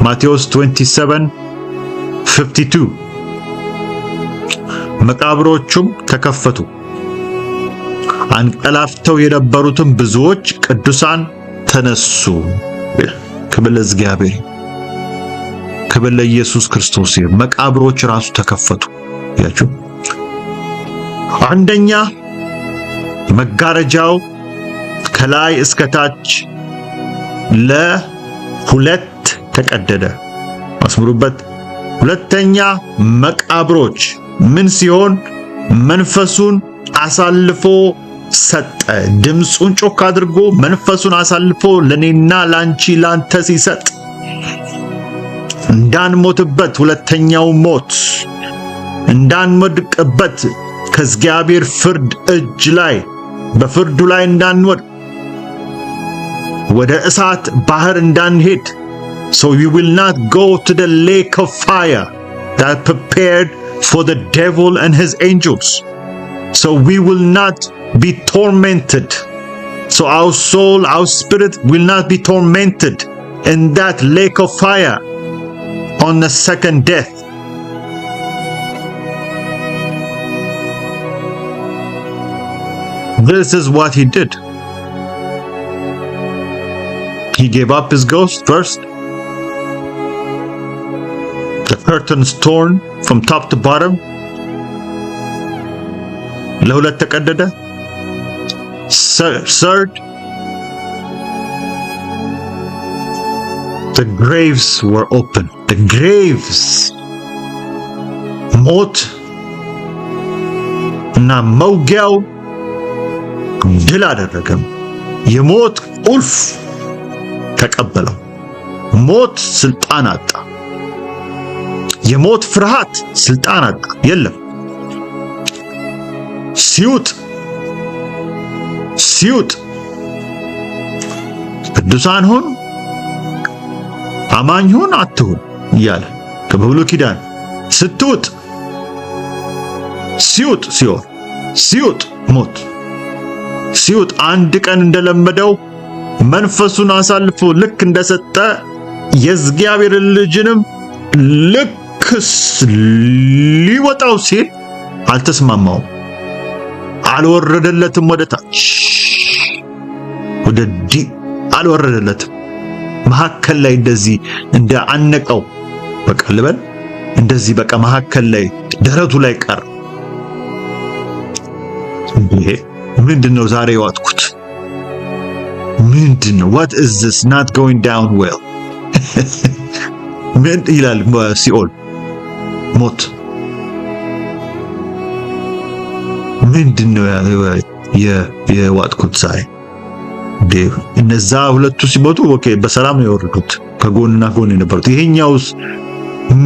ማቴዎስ 27:52 መቃብሮቹም ተከፈቱ፣ አንቀላፍተው የነበሩትም ብዙዎች ቅዱሳን ተነሱ። ክብር ለእግዚአብሔር፣ ክብር ለኢየሱስ ክርስቶስ። መቃብሮች ራሱ ተከፈቱ። ያችሁ አንደኛ መጋረጃው ከላይ እስከ ታች ለሁለት ተቀደደ። አስምሩበት። ሁለተኛ መቃብሮች ምን ሲሆን መንፈሱን አሳልፎ ሰጠ። ድምፁን ጮክ አድርጎ መንፈሱን አሳልፎ ለኔና ላንቺ ላንተ ሲሰጥ እንዳንሞትበት፣ ሁለተኛው ሞት እንዳንወድቅበት፣ ከእግዚአብሔር ፍርድ እጅ ላይ በፍርዱ ላይ እንዳንወድቅ፣ ወደ እሳት ባህር እንዳንሄድ so we will not go to the lake of fire that prepared for the devil and his angels. So we will not be tormented. So our soul, our spirit will not be tormented in that lake of fire on the second death. This is what he did. He gave up his ghost first. The curtains torn from top to bottom. ለሁለት ተቀደደ. Third, the graves were open. The graves. ሞት እና መውጊያው ድል አደረገም። የሞት ቁልፍ ተቀበለው። ሞት ስልጣን አጣ። የሞት ፍርሃት ስልጣን አጣ። የለም። ሲውጥ ቅዱሳን ሁን፣ አማኝ ሁን አትሁን እያለ ከብሉይ ኪዳን ስትውጥ ሲውጥ ሲኦል፣ ሲውጥ ሞት፣ ሲውጥ አንድ ቀን እንደለመደው መንፈሱን አሳልፎ ልክ እንደሰጠ የእግዚአብሔር ልጅንም ልክስ ሊወጣው ሲል አልተስማማውም። አልወረደለትም። ወደ ታች ወደ አልወረደለትም። መሐከል ላይ እንደዚህ እንደ አነቀው በቃ ልበል እንደዚህ በቃ መሐከል ላይ ደረቱ ላይ ቀር። ይሄ ምንድነው ዛሬ ያዋጥኩት? ምንድነው? what is this not going down well? ምን ይላል ሲኦል ሞት ምንድነው የዋጥኩት ዛሬ? እነዛ ሁለቱ ሲሞቱ ኦኬ በሰላም ነው የወረዱት ከጎንና ጎን የነበሩት። ይሄኛውስ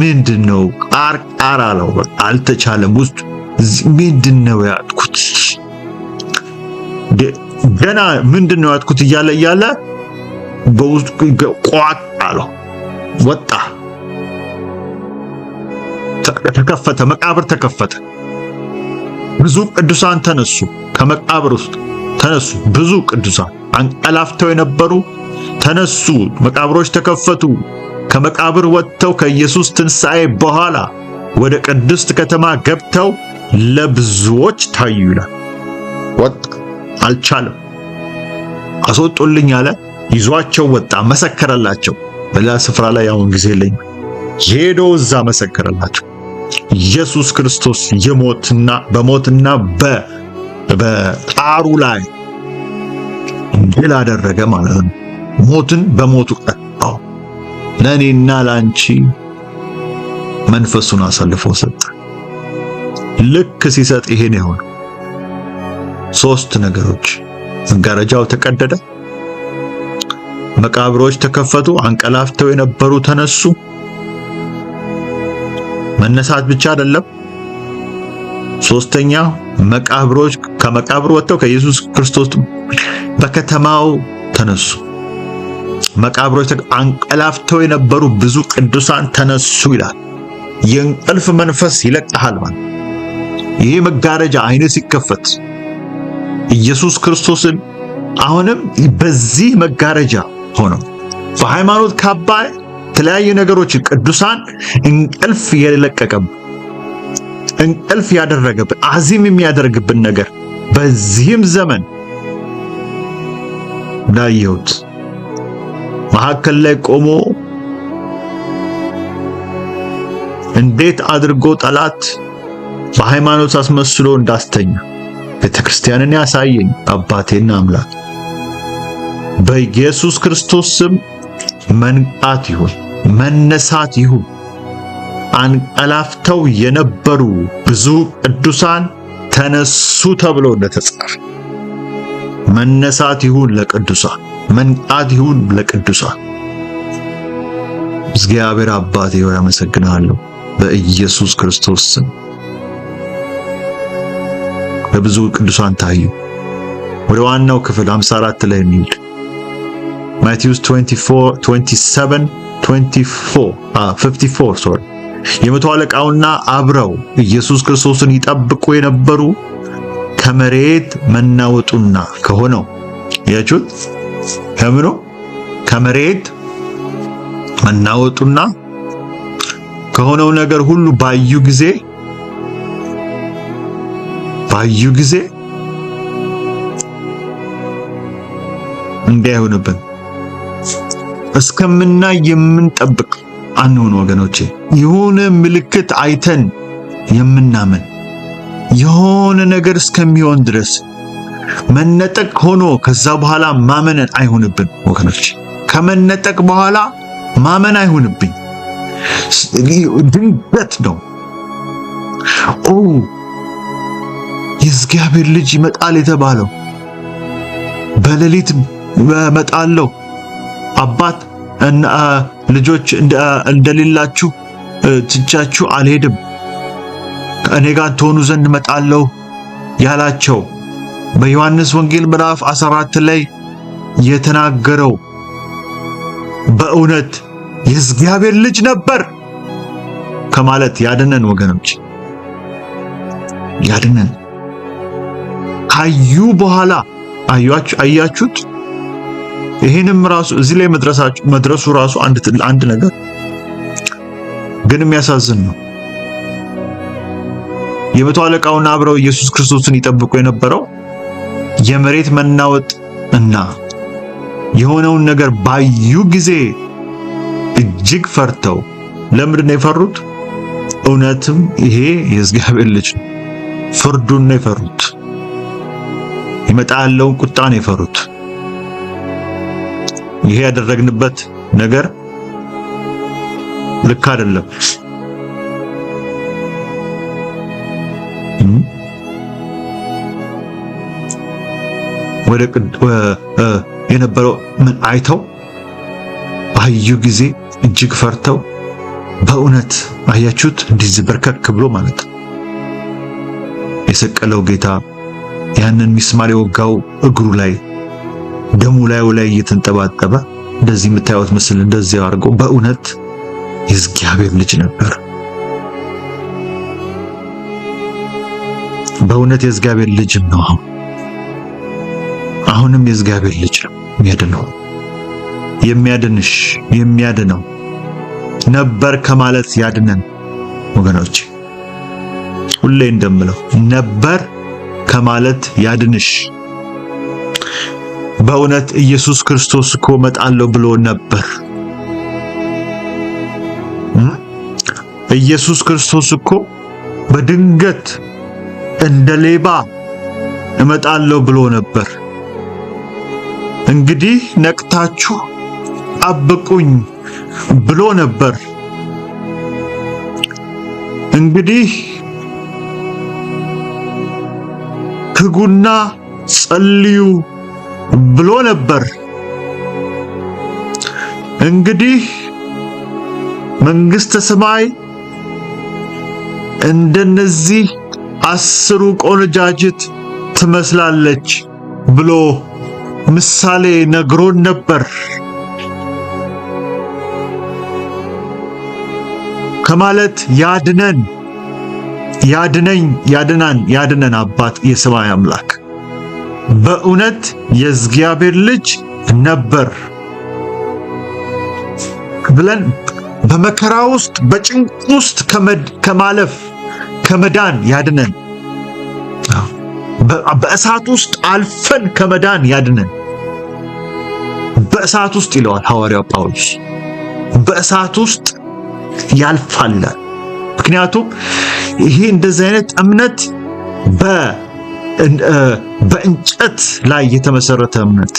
ምንድነው? ቃር አለው አልተቻለም። ውስጥ ምንድነው ያጥኩት? ገና ምንድነው ያጥኩት እያለ በውስጥ ቋቅ አለው። ወጣ፣ ተከፈተ፣ መቃብር ተከፈተ። ብዙ ቅዱሳን ተነሱ። ከመቃብር ውስጥ ተነሱ። ብዙ ቅዱሳን አንቀላፍተው የነበሩ ተነሱ። መቃብሮች ተከፈቱ። ከመቃብር ወጥተው ከኢየሱስ ትንሣኤ በኋላ ወደ ቅድስት ከተማ ገብተው ለብዙዎች ታዩ ይላል። ወጣ፣ አልቻለም። አስወጡልኝ አለ። ይዟቸው ወጣ፣ መሰከረላቸው። በሌላ ስፍራ ላይ አሁን ጊዜ የለኝ ሄዶ እዛ መሰከረላቸው። ኢየሱስ ክርስቶስ የሞትና በሞትና በጣሩ ላይ ድል አደረገ ማለት ነው። ሞትን በሞቱ ቀጣው። ለእኔና ለአንቺ መንፈሱን አሳልፎ ሰጠ። ልክ ሲሰጥ ይሄን የሆነ ሶስት ነገሮች፣ መጋረጃው ተቀደደ፣ መቃብሮች ተከፈቱ፣ አንቀላፍተው የነበሩ ተነሱ። መነሳት ብቻ አይደለም። ሶስተኛ መቃብሮች ከመቃብር ወጥተው ከኢየሱስ ክርስቶስ በከተማው ተነሱ። መቃብሮች አንቀላፍተው የነበሩ ብዙ ቅዱሳን ተነሱ ይላል። የእንቅልፍ መንፈስ ይለቅሃል ማለት ይሄ መጋረጃ አይነ ሲከፈት ኢየሱስ ክርስቶስን አሁንም በዚህ መጋረጃ ሆነው በሃይማኖት ካባ የተለያዩ ነገሮችን ቅዱሳን እንቅልፍ የለቀቀብን እንቅልፍ ያደረገብን አዚም የሚያደርግብን ነገር በዚህም ዘመን ዳየውት መሐከል ላይ ቆሞ እንዴት አድርጎ ጠላት በሃይማኖት አስመስሎ እንዳስተኛ ቤተክርስቲያንን ያሳየኝ አባቴና አምላክ በኢየሱስ ክርስቶስ ስም መንቃት ይሁን፣ መነሳት ይሁን። አንቀላፍተው የነበሩ ብዙ ቅዱሳን ተነሱ ተብሎ እንደተጻፈ መነሳት ይሁን ለቅዱሳን፣ መንቃት ይሁን ለቅዱሳን። እግዚአብሔር አባቴ ሆይ አመሰግናለሁ በኢየሱስ ክርስቶስ ስም። በብዙ ቅዱሳን ታዩ። ወደ ዋናው ክፍል 54 ላይ የሚሄድ ማቴዎስ 54 የመቶ አለቃውና አብረው ኢየሱስ ክርስቶስን ይጠብቁ የነበሩ ከመሬት መናወጡና ከሆነው ያቹት ከምኑ ከመሬት መናወጡና ከሆነው ነገር ሁሉ ባዩ ጊዜ እንዳይሆንብን እስከምናይ የምንጠብቅ አንሆን ወገኖቼ። የሆነ ምልክት አይተን የምናምን የሆነ ነገር እስከሚሆን ድረስ መነጠቅ ሆኖ ከዛ በኋላ ማመን አይሆንብን ወገኖቼ። ከመነጠቅ በኋላ ማመን አይሆንብኝ። ድንገት ነው የእግዚአብሔር ልጅ ይመጣል የተባለው። በሌሊት እመጣለሁ፣ አባት ልጆች እንደሌላችሁ ትቻችሁ አልሄድም፣ ከእኔ ጋር ትሆኑ ዘንድ እመጣለሁ ያላቸው በዮሐንስ ወንጌል ምዕራፍ 14 ላይ የተናገረው በእውነት የእግዚአብሔር ልጅ ነበር ከማለት ያድነን ወገኖች፣ ያድነን። ካዩ በኋላ አያችሁት። ይሄንም ራሱ እዚህ ላይ መድረሱ ራሱ አንድ ነገር ግን የሚያሳዝን ነው። የመቶ አለቃውና አብረው ኢየሱስ ክርስቶስን ይጠብቁ የነበረው የመሬት መናወጥ እና የሆነውን ነገር ባዩ ጊዜ እጅግ ፈርተው፣ ለምንድን ነው የፈሩት? እውነትም ይሄ የእግዚአብሔር ልጅ ነው። ፍርዱን ነው የፈሩት። ይመጣ ያለውን ቁጣ ነው የፈሩት። ይሄ ያደረግንበት ነገር ልክ አይደለም። ወደ የነበረው ምን አይተው ባዩ ጊዜ እጅግ ፈርተው፣ በእውነት አያችሁት፣ እንዲህ በርከክ ብሎ ማለት ነው የሰቀለው ጌታ ያንን ሚስማር የወጋው እግሩ ላይ ደሙ ላይ እየተንጠባጠበ እንደዚህ የምታዩት ምስል እንደዚህ አድርጎ በእውነት የእግዚአብሔር ልጅ ነበር። በእውነት የእግዚአብሔር ልጅ ነው። አሁንም የእግዚአብሔር ልጅ ነው የሚያድነው። የሚያድነው ነበር ከማለት ያድነን ወገኖች። ሁሌ እንደምለው ነበር ከማለት ያድንሽ። በእውነት ኢየሱስ ክርስቶስ እኮ እመጣለሁ ብሎ ነበር። ኢየሱስ ክርስቶስ እኮ በድንገት እንደ ሌባ እመጣለሁ ብሎ ነበር። እንግዲህ ነቅታችሁ ጠብቁኝ ብሎ ነበር። እንግዲህ ትጉና ጸልዩ ብሎ ነበር። እንግዲህ መንግሥተ ሰማይ እንደነዚህ 10 ቆነጃጅት ትመስላለች ብሎ ምሳሌ ነግሮን ነበር። ከማለት ያድነን አባት የሰማይ አምላክ በእውነት የእግዚአብሔር ልጅ ነበር ብለን በመከራ ውስጥ በጭንቅ ውስጥ ከማለፍ ከመዳን ያድነን። በእሳት ውስጥ አልፈን ከመዳን ያድነን። በእሳት ውስጥ ይለዋል ሐዋርያው ጳውሎስ፣ በእሳት ውስጥ ያልፋል። ምክንያቱም ይሄ እንደዚህ አይነት እምነት በእንጨት ላይ የተመሰረተ እምነት፣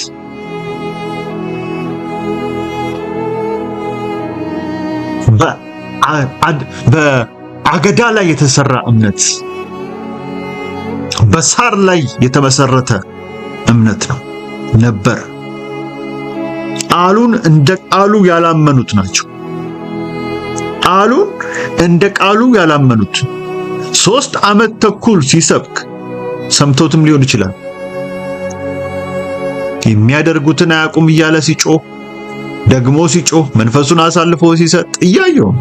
በአገዳ ላይ የተሰራ እምነት፣ በሳር ላይ የተመሰረተ እምነት ነው ነበር። ቃሉን እንደ ቃሉ ያላመኑት ናቸው። ቃሉን እንደ ቃሉ ያላመኑት 3 ዓመት ተኩል ሲሰብክ ሰምቶትም ሊሆን ይችላል። የሚያደርጉትን አያውቁም እያለ ሲጮህ ደግሞ ሲጮህ መንፈሱን አሳልፎ ሲሰጥ እያየው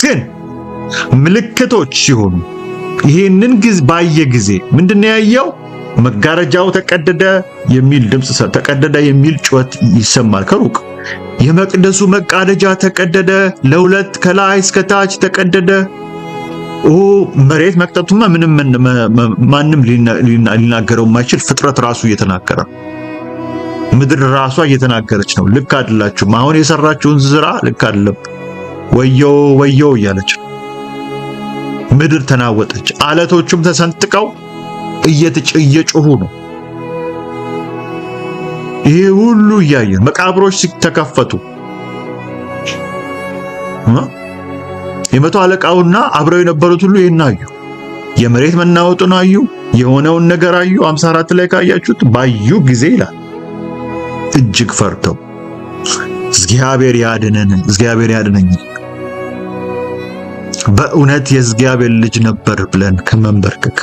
ግን ምልክቶች ሲሆኑ ይህንን ባየ ጊዜ ምንድነው ያየው? መጋረጃው ተቀደደ የሚል ድምጽ፣ ተቀደደ የሚል ጩኸት ይሰማል ከሩቅ። የመቅደሱ መጋረጃ ተቀደደ፣ ለሁለት ከላይ እስከ ታች ተቀደደ። መሬት መቅጠቱማ ምንም ማንም ሊናገረው የማይችል ፍጥረት ራሱ እየተናገረ፣ ምድር ራሷ እየተናገረች ነው። ልክ አይደላችሁም፣ አሁን የሰራችሁን ስራ ልክ አይደለም፣ ወዮ ወዮ እያለች ነው። ምድር ተናወጠች፣ አለቶቹም ተሰንጥቀው እየጮሁ ነው። ይሄ ሁሉ እያየ መቃብሮች ሲተከፈቱ የመቶ አለቃውና አብረው የነበሩት ሁሉ ይህን አዩ። የመሬት መናወጡን አዩ፣ የሆነውን ነገር አዩ። 54 ላይ ካያችሁት ባዩ ጊዜ ይላል እጅግ ፈርተው እግዚአብሔር ያድነን፣ እግዚአብሔር ያድነኝ፣ በእውነት የእግዚአብሔር ልጅ ነበር ብለን ከመንበርከክ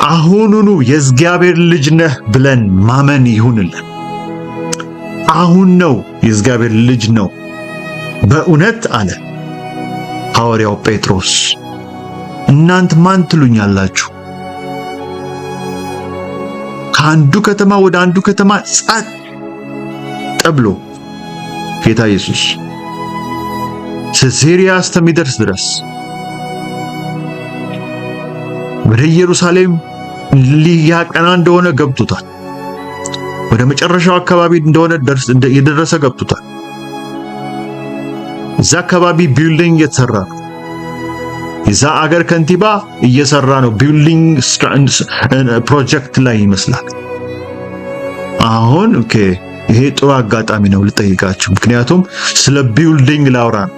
አሁኑኑ የእግዚአብሔር ልጅ ነህ ብለን ማመን ይሁንልን። አሁን ነው የእግዚአብሔር ልጅ ነው በእውነት አለ ሐዋርያው ጴጥሮስ። እናንተ ማን ትሉኛላችሁ? ከአንዱ ከተማ ወደ አንዱ ከተማ ጸጥ ብሎ ጌታ ኢየሱስ ሲሪያ እስከሚደርስ ድረስ ወደ ኢየሩሳሌም ሊያቀና እንደሆነ ገብቶታል። ወደ መጨረሻው አካባቢ እንደሆነ የደረሰ ገብቶታል። እዛ አካባቢ ቢልዲንግ እየተሰራ ነው። የዛ አገር ከንቲባ እየሰራ ነው። ቢልዲንግ ፕሮጀክት ላይ ይመስላል። አሁን ይሄ ጥሩ አጋጣሚ ነው ልጠይቃችሁ፣ ምክንያቱም ስለ ቢልዲንግ ላውራ ነው።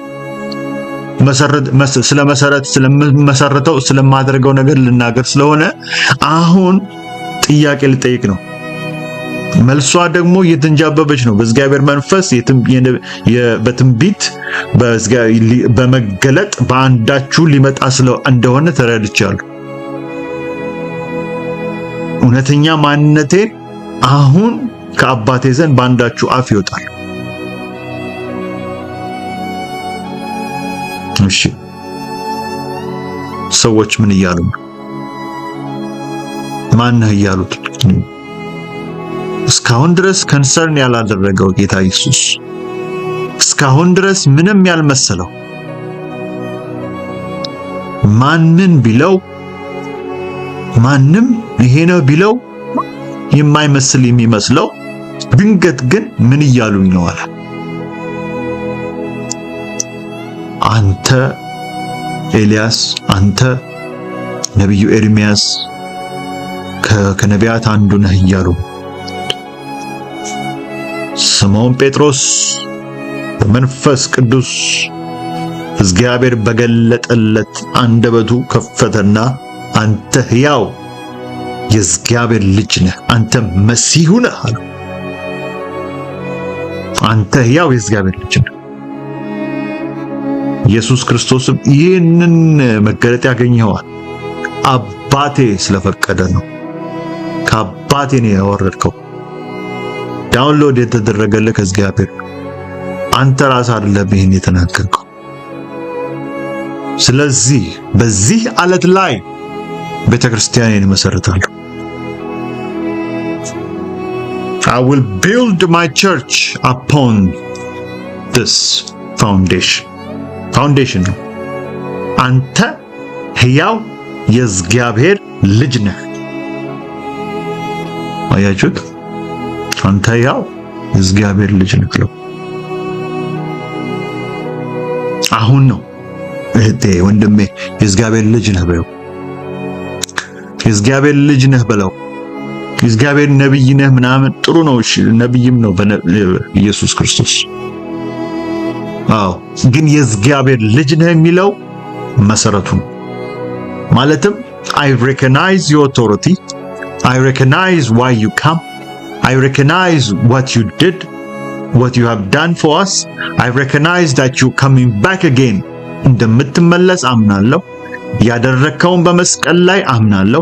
ስለመሰረተው ስለማደርገው ነገር ልናገር ስለሆነ አሁን ጥያቄ ልጠይቅ ነው። መልሷ ደግሞ እየተንጃበበች ነው። በእግዚአብሔር መንፈስ በትንቢት በመገለጥ በአንዳችሁ ሊመጣ እንደሆነ ተረድቻለሁ። እውነተኛ ማንነቴን አሁን ከአባቴ ዘንድ በአንዳችሁ አፍ ይወጣል። እሺ፣ ሰዎች ምን እያሉ ነው? ማነህ እያሉት? እስካሁን ድረስ ከንሰርን ያላደረገው ጌታ ኢየሱስ፣ እስካሁን ድረስ ምንም ያልመሰለው ማንም ቢለው ማንም ይሄ ነው ቢለው የማይመስል የሚመስለው ድንገት ግን ምን እያሉኝ ነው አለ። አንተ ኤልያስ፣ አንተ ነቢዩ ኤርሚያስ ከነቢያት አንዱ ነህ እያሉ ስምዖን ጴጥሮስ በመንፈስ ቅዱስ እግዚአብሔር በገለጠለት አንደበቱ ከፈተና አንተ ሕያው የእግዚአብሔር ልጅ ነህ፣ አንተ መሲሁ ነህ አለ። አንተ ሕያው የእግዚአብሔር ልጅ ነህ። ኢየሱስ ክርስቶስም ይህንን መገለጥ ያገኘዋል አባቴ ስለፈቀደ ነው። ከአባቴ ነው ያወረድከው። ዳውንሎድ የተደረገልህ ከእግዚአብሔር፣ አንተ ራስህ አይደለም ይህን የተናገርከው። ስለዚህ በዚህ ዓለት ላይ ቤተክርስቲያኔን እመሰርታለሁ። I will build my church upon this foundation. ፋውንዴሽን ነው። አንተ ሕያው የእግዚአብሔር ልጅ ነህ። አያችሁት? አንተ ሕያው የእግዚአብሔር ልጅ ነህ ብለው አሁን ነው እህቴ ወንድሜ የእግዚአብሔር ልጅ ነህ በለው። የእግዚአብሔር ልጅ ነህ በለው። የእግዚአብሔር ነብይ ነህ ምናምን ጥሩ ነው። እሺ ነብይም ነው በኢየሱስ ክርስቶስ። አዎ ግን የእግዚአብሔር ልጅ ነህ የሚለው መሰረቱ ነው። ማለትም I recognize your authority, I recognize why you come, I recognize what you did, what you have done for us, I recognize that you coming back again. እንደምትመለስ አምናለሁ። ያደረከውን በመስቀል ላይ አምናለሁ።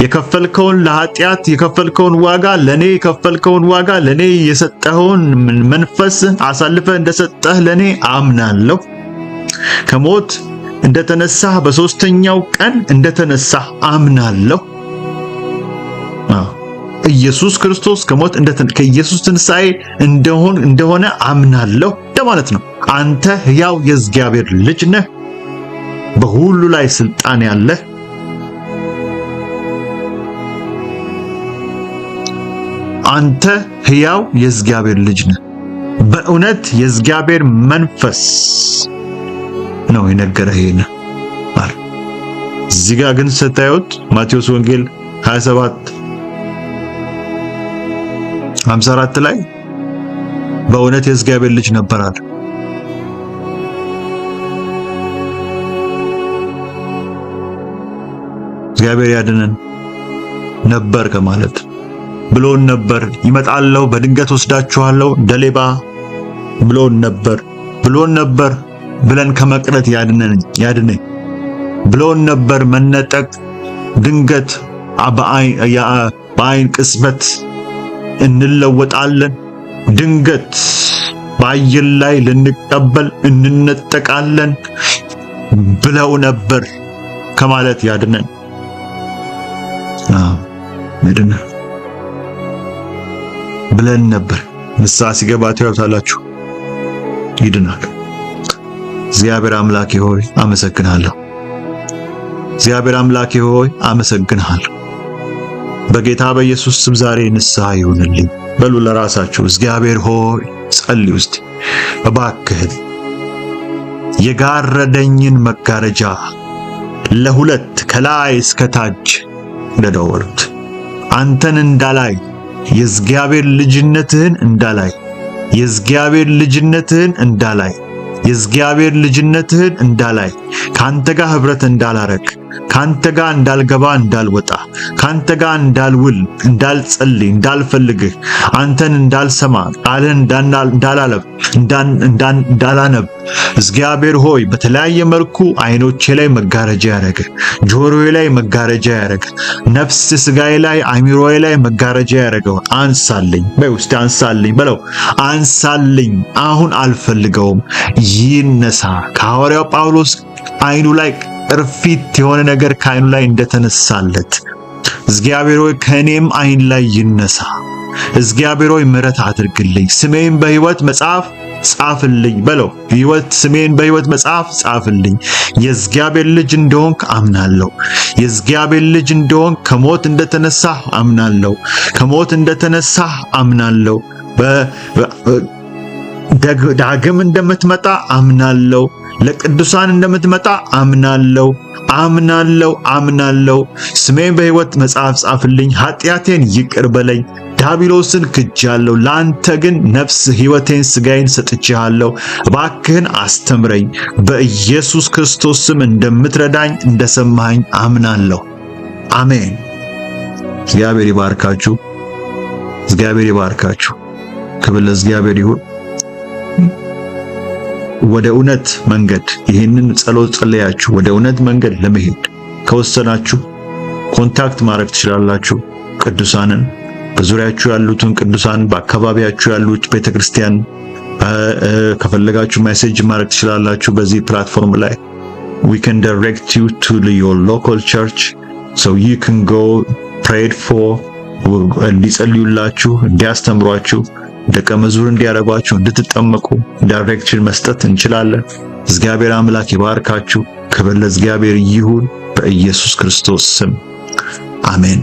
የከፈልከውን ለኃጢአት የከፈልከውን ዋጋ ለኔ የከፈልከውን ዋጋ ለኔ የሰጠኸውን መንፈስ አሳልፈ እንደሰጠህ ለኔ አምናለሁ። ከሞት እንደተነሳህ በሶስተኛው ቀን እንደተነሳህ አምናለሁ። ኢየሱስ ክርስቶስ ከሞት ከኢየሱስ ትንሣኤ እንደሆነ አምናለሁ ማለት ነው። አንተ ሕያው የእግዚአብሔር ልጅ ነህ፣ በሁሉ ላይ ስልጣን ያለህ አንተ ሕያው የእግዚአብሔር ልጅ ነህ። በእውነት የእግዚአብሔር መንፈስ ነው የነገረህ ይሄን ማለት። እዚህ ጋር ግን ስታዩት ማቴዎስ ወንጌል 27:54 ላይ በእውነት የእግዚአብሔር ልጅ ነበራል። እግዚአብሔር ያድነን ነበር ከማለት ብሎን ነበር። ይመጣለሁ በድንገት ወስዳችኋለሁ እንደ ሌባ ብሎን ነበር ብለን ከመቅረት ያድነኝ ብሎን ነበር። መነጠቅ ድንገት በአይን ቅጽበት እንለወጣለን። ድንገት በአየር ላይ ልንቀበል እንነጠቃለን ብለው ነበር ከማለት ያድነን። ያድነን ብለን ነበር። ንስሐ ሲገባ ታዩታላችሁ፣ ይድናል። እግዚአብሔር አምላኬ ሆይ አመሰግናለሁ። እግዚአብሔር አምላኬ ሆይ አመሰግናለሁ። በጌታ በኢየሱስ ስም ዛሬ ንስሐ ይሁንልኝ በሉ ለራሳችሁ። እግዚአብሔር ሆይ ጸልዩ እስቲ እባክህን የጋረደኝን መጋረጃ ለሁለት ከላይ እስከ ታች ለደወሉት አንተን እንዳላይ የእግዚአብሔር ልጅነትህን እንዳላይ ካንተ ጋር ህብረት እንዳላረግ ካንተ ጋር እንዳልገባ እንዳልወጣ ካንተ ጋር እንዳልውል እንዳልጸልይ እንዳልፈልግህ አንተን እንዳልሰማ ቃልህን እንዳላነብ እግዚአብሔር ሆይ በተለያየ መልኩ አይኖቼ ላይ መጋረጃ ያረገ፣ ጆሮዬ ላይ መጋረጃ ያረገ፣ ነፍስ ስጋዬ ላይ አእምሮዬ ላይ መጋረጃ ያረገው አንሳልኝ በውስጥ አንሳልኝ በለው። አንሳልኝ፣ አሁን አልፈልገውም፣ ይነሳ። ከሐዋርያው ጳውሎስ አይኑ ላይ ቅርፊት የሆነ ነገር ከአይኑ ላይ እንደተነሳለት እግዚአብሔር ሆይ ከእኔም አይን ላይ ይነሳ። እግዚአብሔር ሆይ ምሕረት አድርግልኝ፣ ስሜን በሕይወት መጽሐፍ ጻፍልኝ በለው። ስሜን በሕይወት መጽሐፍ ጻፍልኝ። የእግዚአብሔር ልጅ እንደሆንክ አምናለሁ። የእግዚአብሔር ልጅ እንደሆንክ ከሞት እንደተነሳህ አምናለሁ። ዳግም እንደምትመጣ አምናለሁ። ለቅዱሳን እንደምትመጣ አምናለሁ። ስሜን በሕይወት መጽሐፍ ጻፍልኝ። ኃጢአቴን ይቅር በለኝ። ዲያብሎስን ክጃለሁ። ለአንተ ግን ነፍስ ሕይወቴን ሥጋዬን ሰጥቼሃለሁ። እባክህን አስተምረኝ። በኢየሱስ ክርስቶስ ስም እንደምትረዳኝ እንደሰማኸኝ አምናለሁ። አሜን። እግዚአብሔር ይባርካችሁ። ክብር ለእግዚአብሔር ይሁን። ወደ እውነት መንገድ ይህንን ጸሎት ጸልያችሁ ወደ እውነት መንገድ ለመሄድ ከወሰናችሁ ኮንታክት ማድረግ ትችላላችሁ። ቅዱሳንን በዙሪያችሁ ያሉትን ቅዱሳን በአካባቢያችሁ ያሉት ቤተክርስቲያን ከፈለጋችሁ ሜሴጅ ማድረግ ትችላላችሁ። በዚህ ፕላትፎርም ላይ we can direct you to your local church so you can go prayed for እንዲጸልዩላችሁ እንዲያስተምሯችሁ ደቀ መዝሙር እንዲያደርጓችሁ እንድትጠመቁ ዳይሬክሽን መስጠት እንችላለን። እግዚአብሔር አምላክ ይባርካችሁ። ክብር ለእግዚአብሔር ይሁን በኢየሱስ ክርስቶስ ስም አሜን።